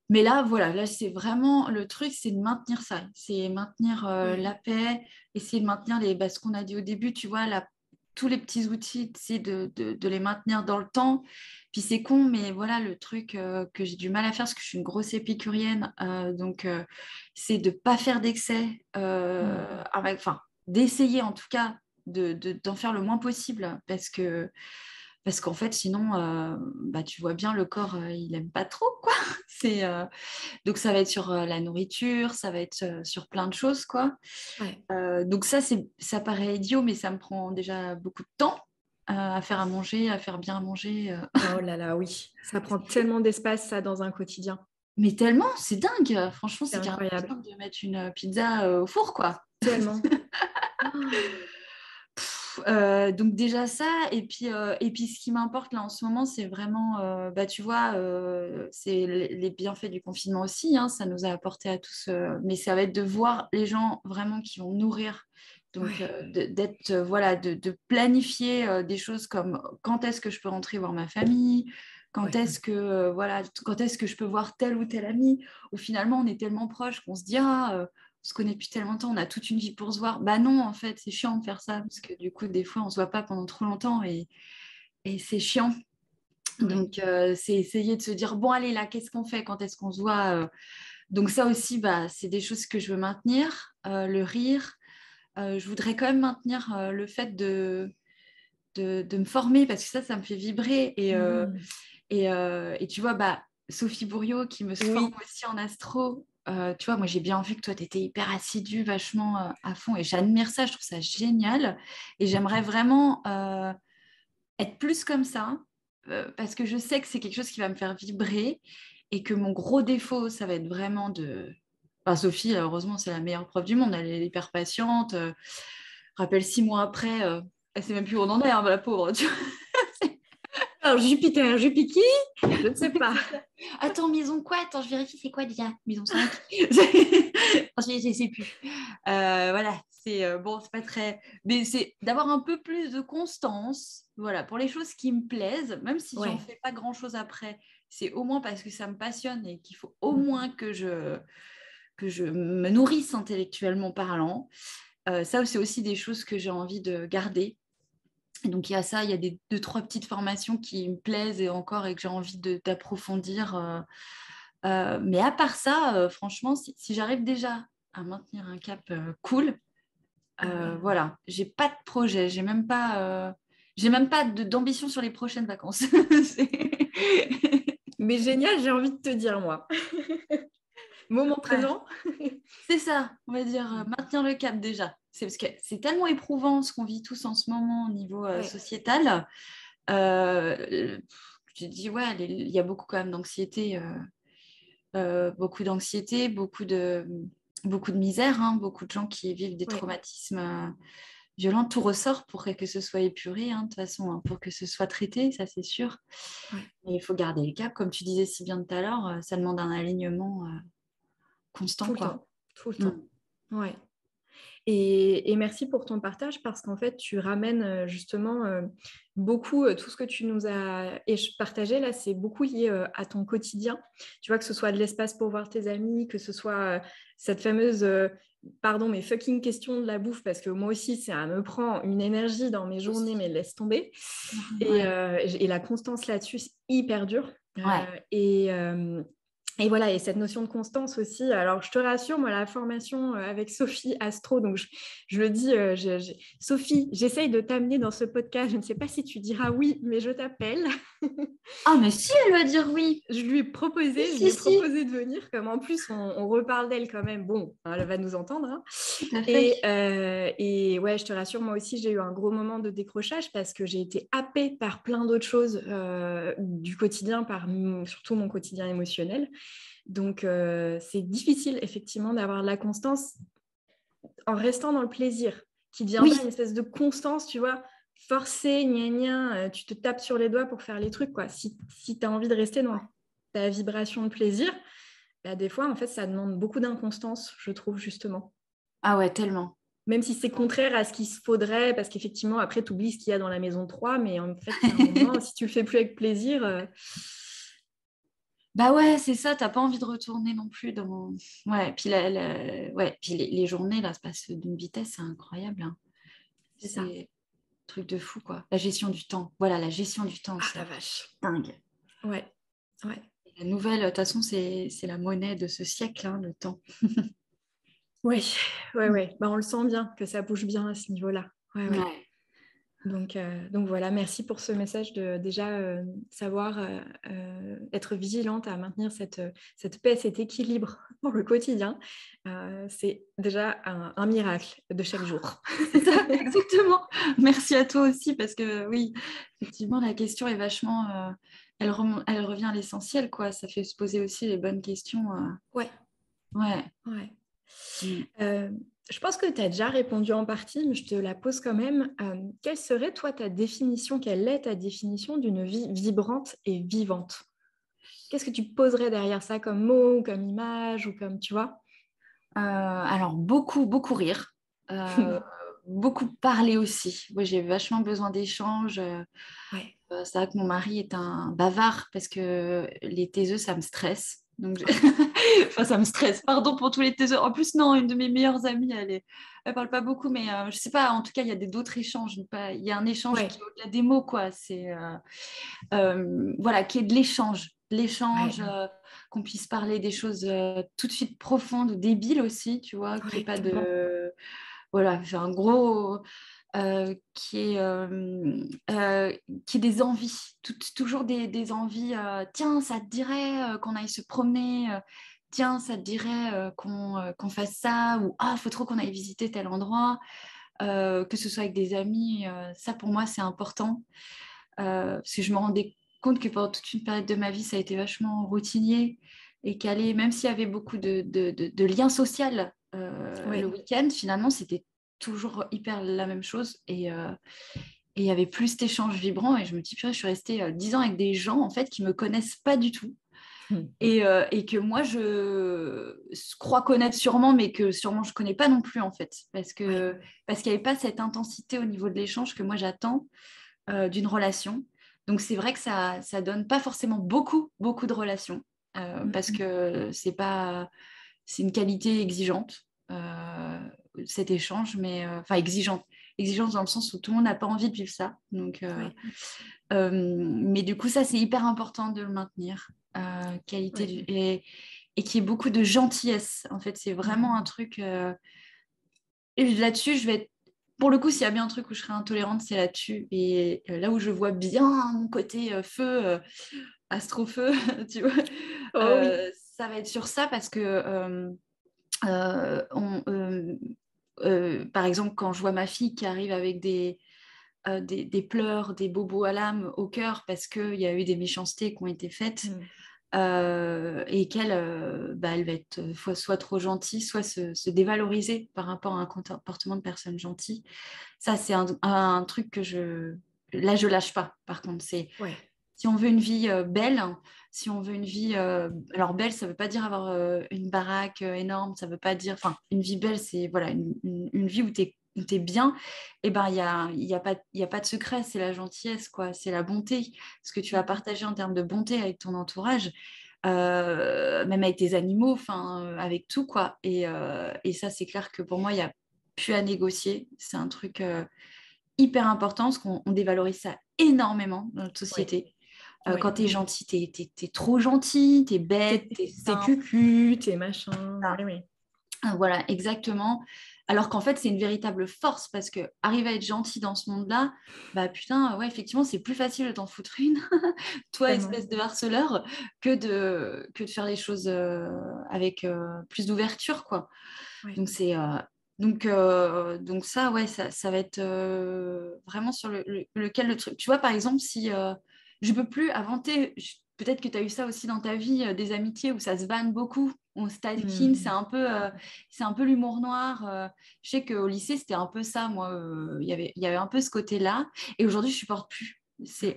Speaker 2: mais là, voilà, là c'est vraiment le truc, c'est de maintenir ça, c'est maintenir
Speaker 1: Ouais.
Speaker 2: la paix, essayer de maintenir ce qu'on a dit au début, tu vois, tous les petits outils, essayer de les maintenir dans le temps. Puis c'est con, mais voilà, le truc que j'ai du mal à faire, parce que je suis une grosse épicurienne, donc c'est de ne pas faire d'excès,
Speaker 1: Hmm.
Speaker 2: enfin, d'essayer en tout cas d'en faire le moins possible, parce qu'en fait, sinon, tu vois bien, le corps, il aime pas trop, quoi. C'est, donc, ça va être sur la nourriture, ça va être sur plein de choses, quoi.
Speaker 1: Ouais.
Speaker 2: Donc, ça paraît idiot, mais ça me prend déjà beaucoup de temps à faire à manger, à faire bien à manger.
Speaker 1: Oh là là, oui. Ça prend tellement d'espace, ça, dans un quotidien.
Speaker 2: Mais tellement, c'est dingue. Franchement,
Speaker 1: C'est
Speaker 2: c'est carrément plus
Speaker 1: incroyable.
Speaker 2: simple de mettre une pizza au four, quoi.
Speaker 1: Tellement. Oh.
Speaker 2: Donc déjà ça, et puis ce qui m'importe là en ce moment, c'est vraiment, tu vois, c'est les bienfaits du confinement aussi, hein, ça nous a apporté à tous, mais ça va être de voir les gens vraiment qui vont nourrir, donc
Speaker 1: Ouais.
Speaker 2: d'être, voilà, de planifier des choses comme quand est-ce que je peux rentrer voir ma famille,
Speaker 1: Ouais.
Speaker 2: voilà, quand est-ce que je peux voir tel ou tel ami, où finalement on est tellement proches qu'on se dit, ah, on se connaît depuis tellement de temps, on a toute une vie pour se voir. Bah non, en fait, c'est chiant de faire ça, parce que du coup, des fois, on se voit pas pendant trop longtemps et c'est chiant.
Speaker 1: Ouais.
Speaker 2: Donc, c'est essayer de se dire, bon, allez, là, qu'est-ce qu'on fait? Quand est-ce qu'on se voit? Donc, ça aussi, c'est des choses que je veux maintenir. Le rire. Je voudrais quand même maintenir le fait de me former, parce que ça me fait vibrer.
Speaker 1: Mhm.
Speaker 2: Et tu vois, Sophie Bourriot qui me forme
Speaker 1: Oui.
Speaker 2: aussi en astro, tu vois, moi j'ai bien vu que toi tu étais hyper assidue, vachement à fond, et j'admire ça, je trouve ça génial. Et j'aimerais vraiment être plus comme ça, parce que je sais que c'est quelque chose qui va me faire vibrer et que mon gros défaut, ça va être vraiment de... Enfin, Sophie, heureusement, c'est la meilleure preuve du monde. Elle est hyper patiente. Rappelle 6 mois après, elle sait même plus où on en est, hein, la pauvre. Tu vois.
Speaker 1: Alors, Jupiter, Jupiki, je ne sais pas.
Speaker 2: Attends, maison quoi? Attends, je vérifie, c'est quoi déjà? Maison 5. Je ne sais plus. Voilà, c'est bon, c'est pas très. Mais c'est d'avoir un peu plus de constance, voilà, pour les choses qui me plaisent, même si j'en fais pas grand-chose après, c'est au moins parce que ça me passionne et qu'il faut au moins que je me nourrisse intellectuellement parlant. Ça, c'est aussi des choses que j'ai envie de garder. Et donc, il y a ça, il y a des 2-3 petites formations qui me plaisent et encore et que j'ai envie d'approfondir. Mais à part ça, franchement, si j'arrive déjà à maintenir un cap cool, voilà, j'ai pas de projet, j'ai même pas d'ambition sur les prochaines vacances.
Speaker 1: Mais génial, j'ai envie de te dire, moi. Moment
Speaker 2: Ouais.
Speaker 1: présent.
Speaker 2: C'est ça, on va dire, maintenir le cap déjà. C'est parce que c'est tellement éprouvant ce qu'on vit tous en ce moment au niveau sociétal. Je te dis, ouais, il y a beaucoup quand même d'anxiété, beaucoup de misère, hein, beaucoup de gens qui vivent des traumatismes violents. Tout ressort pour que ce soit épuré, hein, de toute façon, hein, pour que ce soit traité, ça c'est sûr. Mais il faut garder le cap, comme tu disais si bien tout à l'heure, ça demande un alignement constant,
Speaker 1: Tout le
Speaker 2: quoi.
Speaker 1: temps. Tout le temps. Ouais. Et merci pour ton partage parce qu'en fait, tu ramènes justement beaucoup tout ce que tu nous as partagé là, c'est beaucoup lié à ton quotidien. Tu vois, que ce soit de l'espace pour voir tes amis, que ce soit cette fameuse, pardon, mais fucking question de la bouffe, parce que moi aussi, ça me prend une énergie dans mes journées, mais laisse tomber. Et la constance là-dessus, c'est hyper dur. Et voilà, et cette notion de constance aussi. Alors, je te rassure, moi, la formation avec Sophie Astro, donc je le dis, Sophie, j'essaye de t'amener dans ce podcast. Je ne sais pas si tu diras oui, mais je t'appelle.
Speaker 2: Ah, mais si, elle va dire oui.
Speaker 1: Je lui ai proposé, de venir, comme en plus, on reparle d'elle quand même. Bon, elle va nous entendre. Hein.
Speaker 2: Tout à fait.
Speaker 1: Et ouais, je te rassure, moi aussi, j'ai eu un gros moment de décrochage parce que j'ai été happée par plein d'autres choses du quotidien, surtout mon quotidien émotionnel. Donc, c'est difficile, effectivement, d'avoir la constance en restant dans le plaisir, qui ne devient pas une espèce de constance, tu vois, forcée, gna gna, tu te tapes sur les doigts pour faire les trucs, quoi. Si tu as envie de rester dans ta vibration de plaisir, bah, des fois, en fait, ça demande beaucoup d'inconstance, je trouve, justement.
Speaker 2: Ah ouais, tellement.
Speaker 1: Même si c'est contraire à ce qu'il se faudrait, parce qu'effectivement, après, tu oublies ce qu'il y a dans la maison 3, mais en fait, à un moment, si tu le fais plus avec plaisir...
Speaker 2: Bah ouais, c'est ça, t'as pas envie de retourner non plus dans... Ouais, puis, puis les journées, là, se passent d'une vitesse, c'est incroyable. Hein. C'est un truc de fou, quoi. La gestion du temps. Voilà, la gestion du temps, c'est
Speaker 1: la vache.
Speaker 2: dingue.
Speaker 1: Ouais.
Speaker 2: La nouvelle, de toute façon, c'est la monnaie de ce siècle, hein, le temps.
Speaker 1: Oui. Bah, on le sent bien, que ça bouge bien à ce niveau-là. Ouais. Donc voilà, merci pour ce message de déjà savoir être vigilante à maintenir cette paix, cet équilibre dans le quotidien. C'est déjà un miracle de chaque jour.
Speaker 2: C'est ça, exactement. Merci à toi aussi, parce que oui, effectivement, la question est vachement... elle revient à l'essentiel, quoi. Ça fait se poser aussi les bonnes questions.
Speaker 1: Ouais. Je pense que tu as déjà répondu en partie, mais je te la pose quand même. Quelle serait, toi, quelle est ta définition d'une vie vibrante et vivante? Qu'est-ce que tu poserais derrière ça comme mot, ou comme image, ou comme, tu vois?
Speaker 2: Alors, beaucoup, beaucoup rire. Beaucoup parler aussi. Moi, j'ai vachement besoin d'échanges. C'est vrai que mon mari est un bavard parce que les taiseux, ça me stresse. Donc, enfin, ça me stresse. Pardon pour tous les taiseux. En plus, non, une de mes meilleures amies, elle parle pas beaucoup, mais je sais pas. En tout cas, il y a d'autres échanges. Il y a un échange qui est au-delà des mots, quoi. C'est voilà, qui est de l'échange. L'échange, qu'on puisse parler des choses tout de suite profondes ou débiles aussi, tu vois, qu'il n'y ait pas de... Voilà, j'ai un gros... qui est des envies, toujours des envies. Tiens, ça te dirait qu'on aille se promener. Tiens, ça te dirait qu'on fasse ça. Ou ah, faut trop qu'on aille visiter tel endroit. Que ce soit avec des amis, ça pour moi c'est important. Parce que je me rendais compte que pendant toute une période de ma vie, ça a été vachement routinier et même s'il y avait beaucoup de liens sociaux le week-end, finalement, c'était toujours hyper la même chose. Et il y avait plus cet échange vibrant. Et je me dis, purée, je suis restée 10 ans avec des gens, en fait, qui ne me connaissent pas du tout. Et que moi, je crois connaître sûrement, mais que sûrement je ne connais pas non plus, en fait. Parce qu'il n'y avait pas cette intensité au niveau de l'échange que moi, j'attends d'une relation. Donc, c'est vrai que ça ne donne pas forcément beaucoup de relations. Parce que c'est une qualité exigeante, cet échange, mais enfin exigeante dans le sens où tout le monde n'a pas envie de vivre ça. Donc, mais du coup, ça, c'est hyper important de le maintenir. Qualité et qu'il y ait beaucoup de gentillesse. En fait, c'est vraiment un truc. Et là-dessus, je vais être. Pour le coup, s'il y a bien un truc où je serais intolérante, c'est là-dessus. Et là où je vois bien mon côté feu, astro-feu, tu vois, ça va être sur ça parce que par exemple, quand je vois ma fille qui arrive avec des pleurs, des bobos à l'âme, au cœur, parce qu'il y a eu des méchancetés qui ont été faites, et qu'elle elle va être soit trop gentille, soit se dévaloriser par rapport à un comportement de personne gentille. Ça, c'est un truc que là, je lâche pas. Par contre, c'est si on veut une vie belle, si on veut une vie... alors, belle, ça ne veut pas dire avoir une baraque énorme, ça ne veut pas dire... Enfin, une vie belle, c'est voilà, une vie où tu es bien. Et ben, il y a pas de secret, c'est la gentillesse, quoi. C'est la bonté. Ce que tu vas partager en termes de bonté avec ton entourage, même avec tes animaux, avec tout, quoi. Et ça, c'est clair que pour moi, il n'y a plus à négocier. C'est un truc hyper important, parce qu'on dévalorise ça énormément dans notre société. Quand t'es gentil, t'es trop gentil, t'es bête, t'es
Speaker 1: cucu, t'es machin.
Speaker 2: Voilà, exactement. Alors qu'en fait, c'est une véritable force parce que arriver à être gentil dans ce monde-là, bah putain, ouais, effectivement, c'est plus facile de t'en foutre une, toi, espèce de harceleur, que de faire les choses avec plus d'ouverture, quoi. Donc, c'est. Donc ça, ouais, ça va être vraiment sur lequel le truc. Tu vois, par exemple, si je peux plus inventer, peut-être que tu as eu ça aussi dans ta vie, des amitiés où ça se vanne beaucoup, on se taquine, c'est un peu l'humour noir. Je sais qu'au lycée, c'était un peu ça, moi, il y avait un peu ce côté-là. Et aujourd'hui, je supporte plus.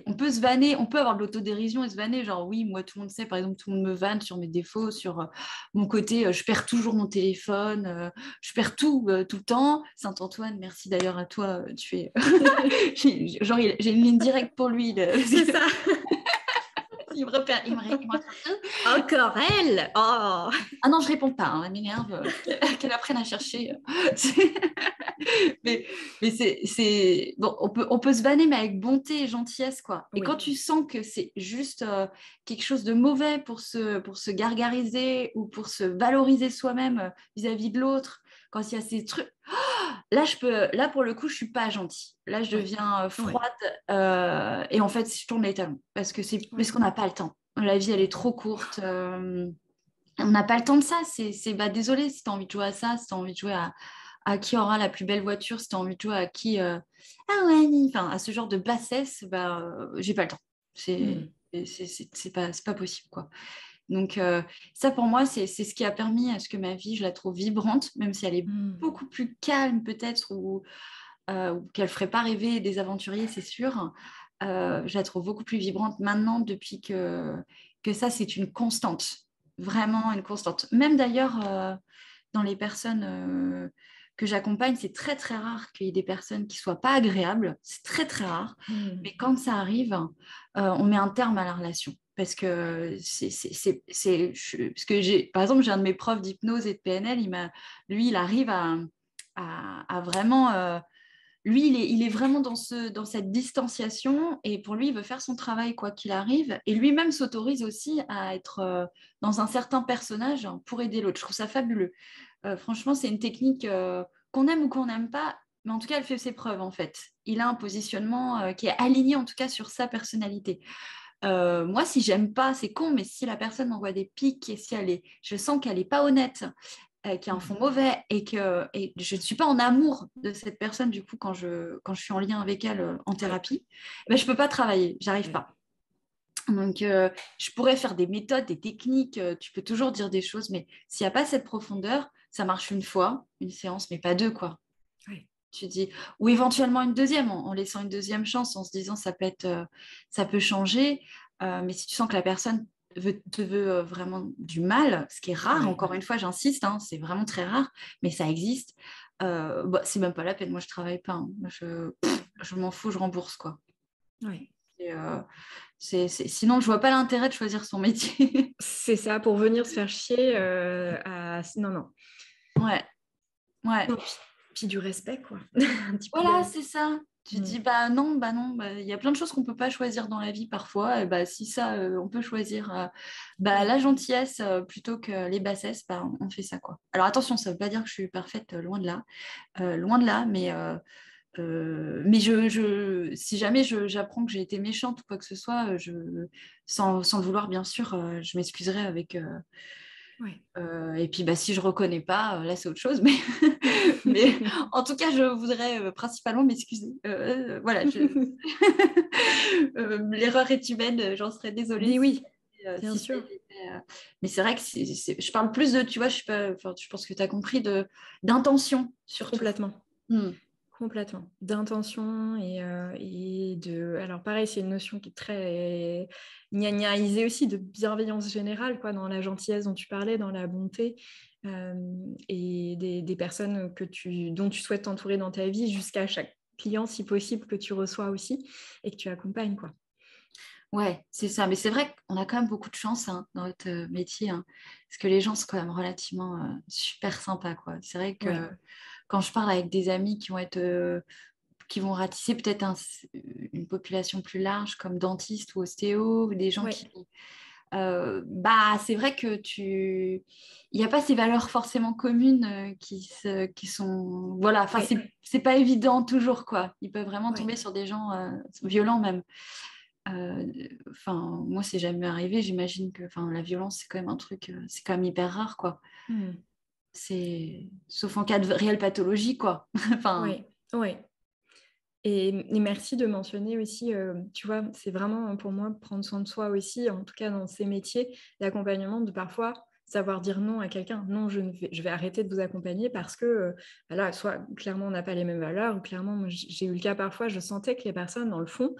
Speaker 2: On peut se vanner, on peut avoir de l'autodérision et se vanner, genre oui, moi tout le monde sait, par exemple, tout le monde me vanne sur mes défauts, sur mon côté, je perds toujours mon téléphone, je perds tout le temps. Saint-Antoine, merci d'ailleurs à toi, tu es... genre, j'ai une ligne directe pour lui.
Speaker 1: C'est ça.
Speaker 2: Il me repère, il me
Speaker 1: Encore elle. Oh.
Speaker 2: Ah non, je réponds pas, hein, elle m'énerve, qu'elle apprenne à chercher. mais c'est bon, on peut se vanner, mais avec bonté et gentillesse, quoi. Et quand tu sens que c'est juste quelque chose de mauvais pour se gargariser ou pour se valoriser soi-même vis-à-vis de l'autre, quand il y a ces trucs, là pour le coup, je suis pas gentille. Là, je deviens froide et en fait, je tourne les talons parce qu'on n'a pas le temps. La vie, elle est trop courte. On n'a pas le temps de ça. Désolé si tu as envie de jouer à ça, si tu as envie de jouer à qui aura la plus belle voiture, si tu as envie de jouer à qui. À ce genre de bassesse, j'ai pas le temps. C'est pas possible, quoi. Donc, ça pour moi, c'est ce qui a permis à ce que ma vie, je la trouve vibrante, même si elle est beaucoup plus calme, peut-être, ou qu'elle ne ferait pas rêver des aventuriers, c'est sûr. Je la trouve beaucoup plus vibrante maintenant depuis que ça, c'est une constante. Vraiment une constante. Même d'ailleurs, dans les personnes que j'accompagne, c'est très, très rare qu'il y ait des personnes qui ne soient pas agréables. C'est très, très rare. Mais quand ça arrive, on met un terme à la relation. Parce que par exemple, j'ai un de mes profs d'hypnose et de PNL, lui, il arrive à vraiment... lui, il est vraiment dans cette distanciation et pour lui, il veut faire son travail quoi qu'il arrive. Et lui-même s'autorise aussi à être dans un certain personnage pour aider l'autre. Je trouve ça fabuleux. Franchement, c'est une technique qu'on aime ou qu'on n'aime pas, mais en tout cas, elle fait ses preuves en fait. Il a un positionnement qui est aligné en tout cas sur sa personnalité. Moi, si j'aime pas, c'est con, mais si la personne m'envoie des pics et si je sens qu'elle n'est pas honnête, qui a un fond mauvais et je ne suis pas en amour de cette personne du coup quand je suis en lien avec elle en thérapie, je ne peux pas travailler, j'arrive pas. Donc, je pourrais faire des méthodes, des techniques, tu peux toujours dire des choses, mais s'il n'y a pas cette profondeur, ça marche une fois, une séance, mais pas deux, quoi.
Speaker 1: Ouais.
Speaker 2: Tu dis, ou éventuellement une deuxième, en laissant une deuxième chance, en se disant ça peut changer, mais si tu sens que la personne te veut vraiment du mal, ce qui est rare, encore une fois, j'insiste, hein, c'est vraiment très rare, mais ça existe, c'est même pas la peine, moi je travaille pas, hein. Je m'en fous, je rembourse, quoi.
Speaker 1: Ouais.
Speaker 2: Et, sinon, je vois pas l'intérêt de choisir son métier.
Speaker 1: C'est ça, pour venir se faire chier Non, non.
Speaker 2: Ouais, ouais.
Speaker 1: Non, puis du respect, quoi. Un petit peu
Speaker 2: Voilà, c'est ça. Tu
Speaker 1: Mm.
Speaker 2: dis, non, il y a plein de choses qu'on peut pas choisir dans la vie parfois. Et si ça, on peut choisir la gentillesse plutôt que les bassesses, on fait ça, quoi. Alors attention, ça veut pas dire que je suis parfaite, loin de là, mais si jamais j'apprends que j'ai été méchante ou quoi que ce soit, sans le vouloir, bien sûr, je m'excuserai avec.
Speaker 1: Ouais.
Speaker 2: Et puis, si je reconnais pas, là, c'est autre chose. Mais, mais en tout cas, je voudrais principalement m'excuser. Voilà, l'erreur est humaine, j'en serais désolée.
Speaker 1: Mais oui, bien
Speaker 2: Si ça
Speaker 1: sûr.
Speaker 2: était, mais c'est vrai que je parle plus de, tu vois, je sais pas, enfin, je pense que tu as compris, d'intention, surtout.
Speaker 1: Complètement.
Speaker 2: Mm.
Speaker 1: Complètement. D'intention et de... Alors pareil, c'est une notion qui est très gnagnaisée aussi, de bienveillance générale, quoi, dans la gentillesse dont tu parlais, dans la bonté, et des personnes dont tu souhaites t'entourer dans ta vie, jusqu'à chaque client, si possible, que tu reçois aussi et que tu accompagnes, quoi.
Speaker 2: Ouais, c'est ça. Mais c'est vrai qu'on a quand même beaucoup de chance, hein, dans notre métier, hein, parce que les gens sont quand même relativement super sympas, quoi. C'est vrai que
Speaker 1: Ouais.
Speaker 2: quand je parle avec des amis qui vont ratisser peut-être une population plus large, comme dentistes ou ostéo, ou des gens
Speaker 1: Ouais.
Speaker 2: qui... c'est vrai que il n'y a pas ces valeurs forcément communes qui sont... Voilà, enfin,
Speaker 1: Ouais.
Speaker 2: c'est pas évident toujours, quoi. Ils peuvent vraiment
Speaker 1: Ouais.
Speaker 2: tomber sur des gens violents, même. Moi, c'est jamais arrivé. J'imagine que la violence, c'est quand même un truc, c'est quand même hyper rare, quoi.
Speaker 1: Hmm.
Speaker 2: Sauf en cas de réelle pathologie, quoi. Enfin,
Speaker 1: Ouais. Ouais. Et merci de mentionner aussi, tu vois, c'est vraiment pour moi prendre soin de soi aussi, en tout cas dans ces métiers d'accompagnement, de parfois savoir dire non à quelqu'un. Non, je vais arrêter de vous accompagner parce que, voilà, soit clairement on n'a pas les mêmes valeurs, ou clairement, moi, j'ai eu le cas parfois, je sentais que les personnes, dans le fond,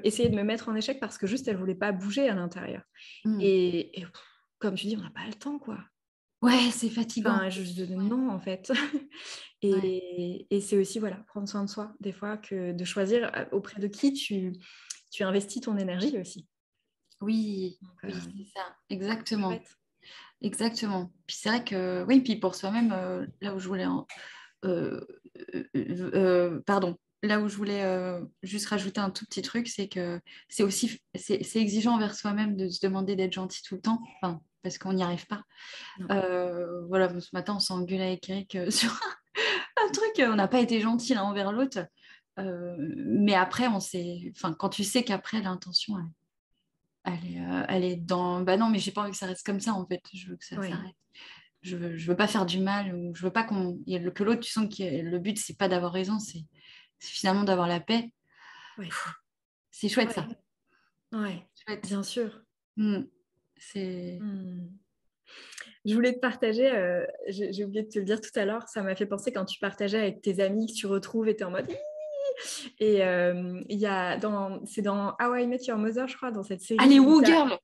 Speaker 1: essayaient de me mettre en échec parce que juste elles ne voulaient pas bouger à l'intérieur.
Speaker 2: hmm.
Speaker 1: Et comme tu dis, on n'a pas le temps, quoi.
Speaker 2: Ouais, c'est fatigant.
Speaker 1: Enfin, non, en fait.
Speaker 2: Ouais.
Speaker 1: Et c'est aussi, voilà, prendre soin de soi, des fois, que de choisir auprès de qui tu investis ton énergie aussi.
Speaker 2: Oui,
Speaker 1: Donc,
Speaker 2: oui, c'est ça, exactement.
Speaker 1: chouette.
Speaker 2: Exactement. Puis c'est vrai que, oui, puis pour soi-même, là où je voulais, pardon, là où je voulais juste rajouter un tout petit truc, c'est que c'est exigeant envers soi-même de se demander d'être gentil tout le temps, enfin, parce qu'on n'y arrive pas.
Speaker 1: Non.
Speaker 2: Voilà, ce matin, on s'est engueulé avec Eric sur un truc, on n'a pas été gentil l'un envers l'autre. Mais après, quand tu sais qu'après, l'intention, elle est dans, non, mais j'ai pas envie que ça reste comme ça, en fait. Je veux que ça
Speaker 1: Oui.
Speaker 2: s'arrête. Je veux pas faire du mal, ou je veux pas que l'autre, tu sens que le but, c'est pas d'avoir raison, c'est finalement d'avoir la paix.
Speaker 1: Oui.
Speaker 2: C'est chouette,
Speaker 1: Ouais.
Speaker 2: ça.
Speaker 1: Ouais.
Speaker 2: Chouette.
Speaker 1: Bien sûr.
Speaker 2: Mm. C'est...
Speaker 1: Hmm. Je voulais te partager, j'ai oublié de te le dire tout à l'heure, ça m'a fait penser quand tu partageais avec tes amis, que tu retrouves et tu es en mode... Et c'est dans How I Met Your Mother, je crois, dans cette série.
Speaker 2: Allez, Woo Girl!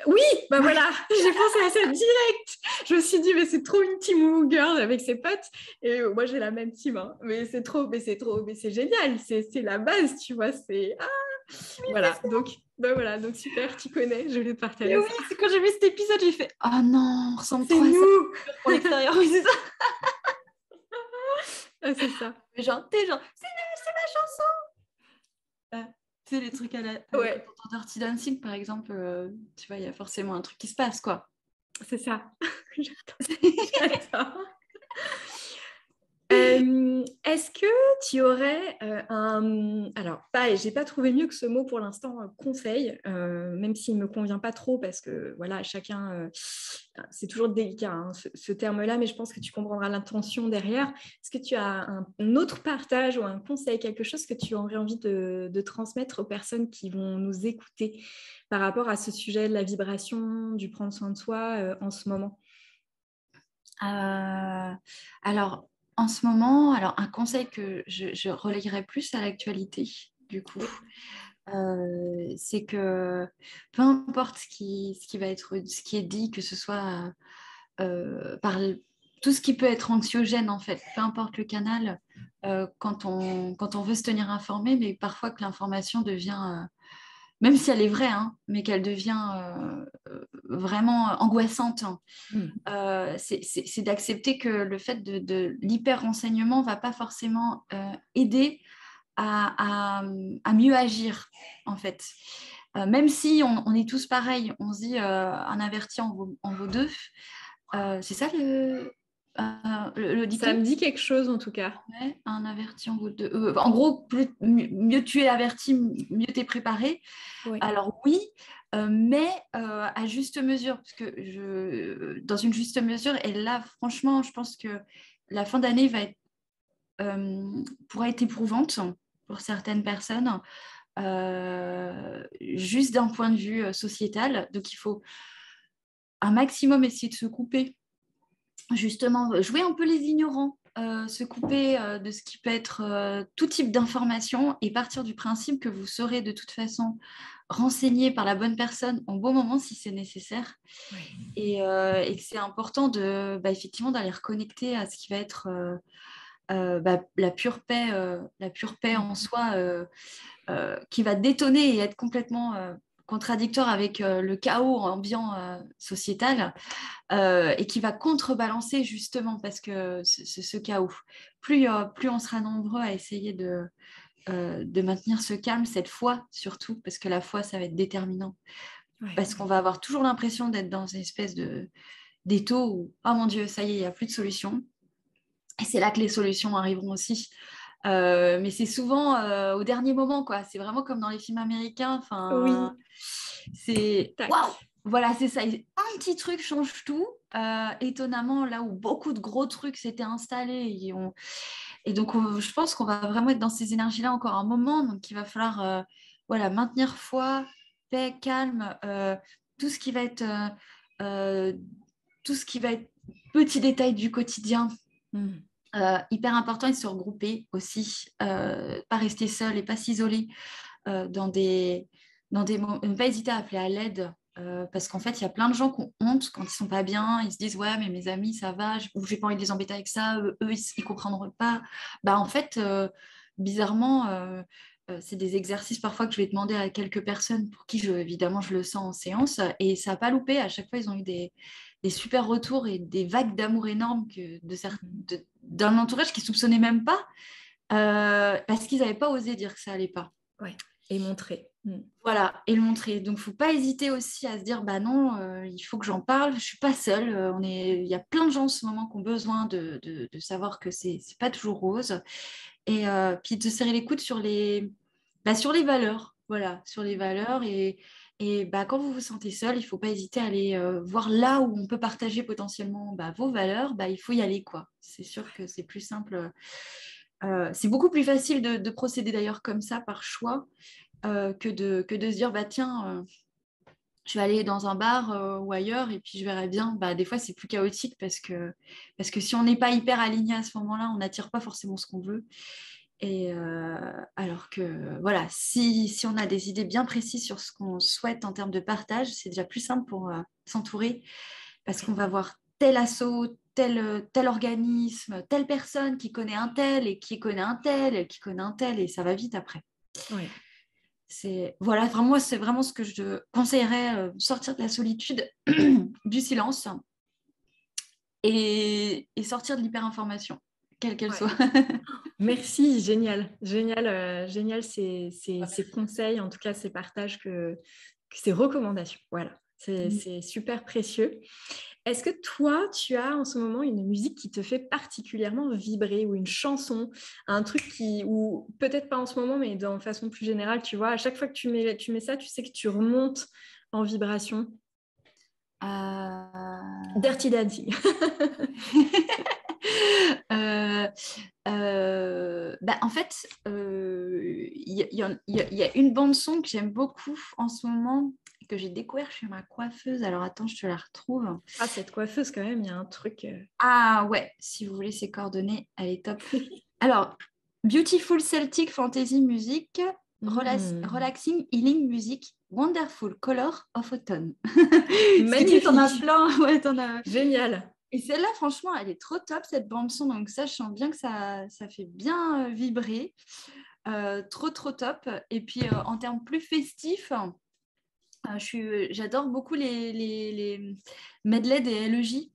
Speaker 1: Oui, bah voilà, j'ai pensé à ça direct. Je me suis dit, mais c'est trop une team Woo Girl avec ses potes. Et moi, j'ai la même team, hein. Mais c'est trop, mais c'est génial. C'est la base, tu vois. Voilà. Donc super, tu connais. Je voulais te
Speaker 2: Mais
Speaker 1: partager
Speaker 2: oui,
Speaker 1: ça.
Speaker 2: c'est quand j'ai vu cet épisode, j'ai fait oh non, on ressemble
Speaker 1: C'est
Speaker 2: trop à ça
Speaker 1: nous.
Speaker 2: pour l'extérieur. Oui, c'est ça.
Speaker 1: Ah, c'est ça.
Speaker 2: Genre, c'est ma chanson. Tu sais, les trucs quand
Speaker 1: Ouais,
Speaker 2: on entend Dirty Dancing, par exemple, tu vois, il y a forcément un truc qui se passe, quoi.
Speaker 1: c'est ça. J'adore. J'adore. est-ce que tu aurais alors, pareil, j'ai pas trouvé mieux que ce mot pour l'instant, conseil, même s'il me convient pas trop parce que voilà, chacun, c'est toujours délicat, hein, ce terme-là, mais je pense que tu comprendras l'intention derrière. Est-ce que tu as un autre partage ou un conseil, quelque chose que tu aurais envie de transmettre aux personnes qui vont nous écouter par rapport à ce sujet de la vibration, du prendre soin de soi, en ce moment?
Speaker 2: Alors, en ce moment, un conseil que je relayerais plus à l'actualité, du coup,
Speaker 1: Oui.
Speaker 2: c'est que peu importe ce qui est dit, que ce soit tout ce qui peut être anxiogène, en fait, peu importe le canal, quand on veut se tenir informé, mais parfois que l'information devient, même si elle est vraie, hein, mais qu'elle devient vraiment angoissante,
Speaker 1: Mmh.
Speaker 2: c'est d'accepter que le fait de l'hyper-renseignement ne va pas forcément aider à mieux agir, en fait. Même si on est tous pareils, on se dit un averti en vaut deux. C'est ça le
Speaker 1: Ça
Speaker 2: dicton?
Speaker 1: me dit quelque chose en tout cas.
Speaker 2: Ouais, un averti en vaut deux. En gros, mieux tu es averti, mieux tu es préparé.
Speaker 1: Oui.
Speaker 2: Alors oui, mais à juste mesure, parce que dans une juste mesure, et là, franchement, je pense que la fin d'année pourrait être éprouvante pour certaines personnes, juste d'un point de vue sociétal. Donc il faut un maximum essayer de se couper, justement, jouer un peu les ignorants. Se couper de ce qui peut être tout type d'informations et partir du principe que vous serez de toute façon renseigné par la bonne personne en bon moment si c'est nécessaire
Speaker 1: Ouais.
Speaker 2: et que c'est important effectivement d'aller reconnecter à ce qui va être la pure paix en
Speaker 1: Mmh.
Speaker 2: soi qui va détonner et être complètement contradictoire avec le chaos ambiant sociétal et qui va contrebalancer justement parce que ce chaos. Plus on sera nombreux à essayer de maintenir ce calme, cette foi surtout, parce que la foi, ça va être déterminant.
Speaker 1: Ouais.
Speaker 2: Parce qu'on va avoir toujours l'impression d'être dans une espèce d'étau où, oh mon Dieu, ça y est, il n'y a plus de solution. Et c'est là que les solutions arriveront aussi. Mais c'est souvent au dernier moment, quoi. C'est vraiment comme dans les films américains. Enfin,
Speaker 1: Oui,
Speaker 2: c'est waouh!
Speaker 1: tac.
Speaker 2: Voilà, c'est ça. Un petit truc change tout. Étonnamment, là où beaucoup de gros trucs s'étaient installés. Et donc, je pense qu'on va vraiment être dans ces énergies-là encore un moment. Donc, il va falloir voilà, maintenir foi, paix, calme, tout ce qui va être, euh, tout ce qui va être petits détails du quotidien.
Speaker 1: Mmh.
Speaker 2: Hyper important et se regrouper aussi, pas rester seul et pas s'isoler dans des moments, ne pas hésiter à appeler à l'aide. Parce qu'en fait, il y a plein de gens qui ont honte quand ils sont pas bien. Ils se disent, ouais, mais mes amis, ça va, ou j'ai pas envie de les embêter avec ça, eux, ils comprendront pas. Bah, en fait, bizarrement, c'est des exercices parfois que je vais demander à quelques personnes pour qui, évidemment, je le sens en séance. Et ça n'a pas loupé. À chaque fois, ils ont eu des super retours et des vagues d'amour énormes d'un entourage qui ne soupçonnait même pas parce qu'ils n'avaient pas osé dire que ça allait pas.
Speaker 1: Ouais, et montrer. Mmh.
Speaker 2: Voilà, et le montrer. Donc, faut pas hésiter aussi à se dire, bah non, il faut que j'en parle. Je suis pas seule. Il y a plein de gens en ce moment qui ont besoin de savoir que c'est pas toujours rose. Et puis de serrer les coudes sur les valeurs. Voilà, sur les valeurs. Et quand vous vous sentez seul, il faut pas hésiter à aller voir là où on peut partager potentiellement vos valeurs. Il faut y aller, quoi. C'est sûr que c'est plus simple. C'est beaucoup plus facile de procéder d'ailleurs comme ça par choix que de se dire bah tiens je vais aller dans un bar ou ailleurs et puis je verrai bien. Des fois c'est plus chaotique parce que si on n'est pas hyper aligné à ce moment-là on n'attire pas forcément ce qu'on veut et alors que voilà si on a des idées bien précises sur ce qu'on souhaite en termes de partage c'est déjà plus simple pour s'entourer parce qu'on va voir tel assaut tel organisme, telle personne qui connaît un tel et qui connaît un tel, qui connaît un tel, et ça va vite après.
Speaker 1: Ouais.
Speaker 2: Voilà, vraiment, moi, c'est vraiment ce que je conseillerais, sortir de la solitude, du silence et sortir de l'hyperinformation, quelle qu'elle
Speaker 1: Ouais.
Speaker 2: soit.
Speaker 1: Merci, génial, génial, génial ces conseils, en tout cas ces partages, ces recommandations. Voilà, c'est super précieux. Est-ce que toi, tu as en ce moment une musique qui te fait particulièrement vibrer ou une chanson, un truc ou peut-être pas en ce moment, mais de façon plus générale, tu vois, à chaque fois que tu mets ça, tu sais que tu remontes en vibration. Dirty Dancing.
Speaker 2: En fait, il y a une bande son que j'aime beaucoup en ce moment, que j'ai découvert chez ma coiffeuse. Alors attends, je te la retrouve.
Speaker 1: Ah, cette coiffeuse, quand même, il y a un truc.
Speaker 2: Ah ouais, si vous voulez ses coordonnées, elle est top. Alors, Beautiful Celtic Fantasy Music, Relaxing Healing Music, Wonderful Color of Autumn.
Speaker 1: Magnifique.
Speaker 2: T'en as plein. Ouais, t'en as...
Speaker 1: Génial.
Speaker 2: Et celle-là, franchement, elle est trop top, cette bande-son. Donc ça, je sens bien que ça fait bien vibrer. Trop top. Et puis, en termes plus festifs, j'adore beaucoup les medley des LEJ.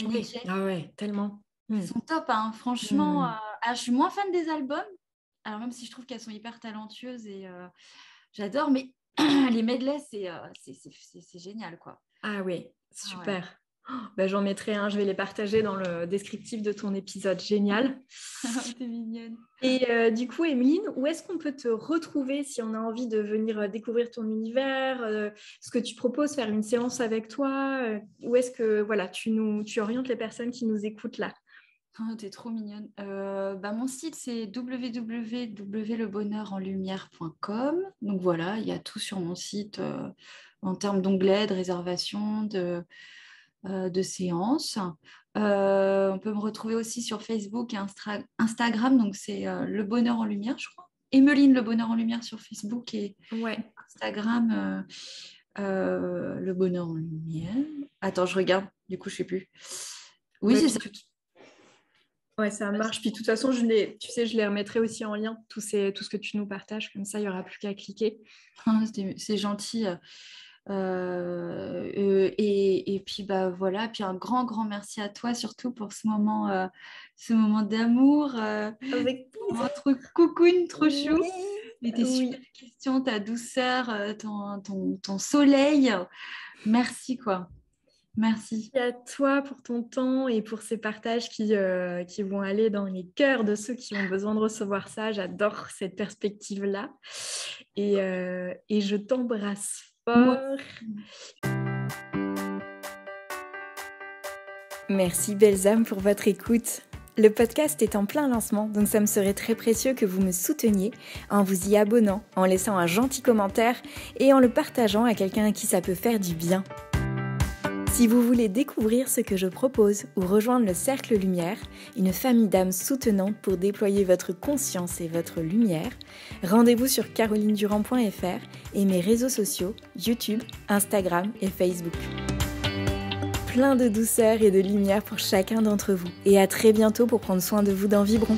Speaker 1: Oui. Ah ouais, tellement.
Speaker 2: Ils sont top, hein. Franchement. Je suis moins fan des albums. Alors, même si je trouve qu'elles sont hyper talentueuses et j'adore, mais les medley, c'est génial, quoi.
Speaker 1: Ah oui, super. Ouais. J'en mettrai un, je vais les partager dans le descriptif de ton épisode. Génial.
Speaker 2: T'es mignonne.
Speaker 1: Et du coup, Emeline, où est-ce qu'on peut te retrouver si on a envie de venir découvrir ton univers, ce que tu proposes, faire une séance avec toi, où est-ce que tu orientes les personnes qui nous écoutent là?
Speaker 2: Oh, t'es trop mignonne. Mon site, c'est www.lebonheurenlumière.com. Donc voilà, il y a tout sur mon site en termes d'onglets, de réservation, de séances. On peut me retrouver aussi sur Facebook et Instagram. Donc c'est Le Bonheur en Lumière, je crois. Emeline Le Bonheur en Lumière sur Facebook et Instagram Le Bonheur en Lumière. Attends, je regarde. Du coup, je ne sais plus. Oui, c'est ça.
Speaker 1: Ouais, ça marche. Puis de toute façon, je les remettrai aussi en lien, tout ce que tu nous partages. Comme ça, il n'y aura plus qu'à cliquer.
Speaker 2: C'est gentil. Et puis voilà, puis un grand merci à toi surtout pour ce moment d'amour, notre cocoon trop chou, et tes super questions, ta douceur, ton soleil. Merci quoi. Merci.
Speaker 1: Merci à toi pour ton temps et pour ces partages qui vont aller dans les cœurs de ceux qui ont besoin de recevoir ça. J'adore cette perspective-là. Et je t'embrasse fort. Merci belles âmes pour votre écoute. Le podcast est en plein lancement, donc ça me serait très précieux que vous me souteniez en vous y abonnant, en laissant un gentil commentaire et en le partageant à quelqu'un à qui ça peut faire du bien. Si vous voulez découvrir ce que je propose ou rejoindre le Cercle Lumière, une famille d'âmes soutenantes pour déployer votre conscience et votre lumière, rendez-vous sur carolinedurand.fr et mes réseaux sociaux YouTube, Instagram et Facebook. Plein de douceur et de lumière pour chacun d'entre vous et à très bientôt pour prendre soin de vous dans Vibrons.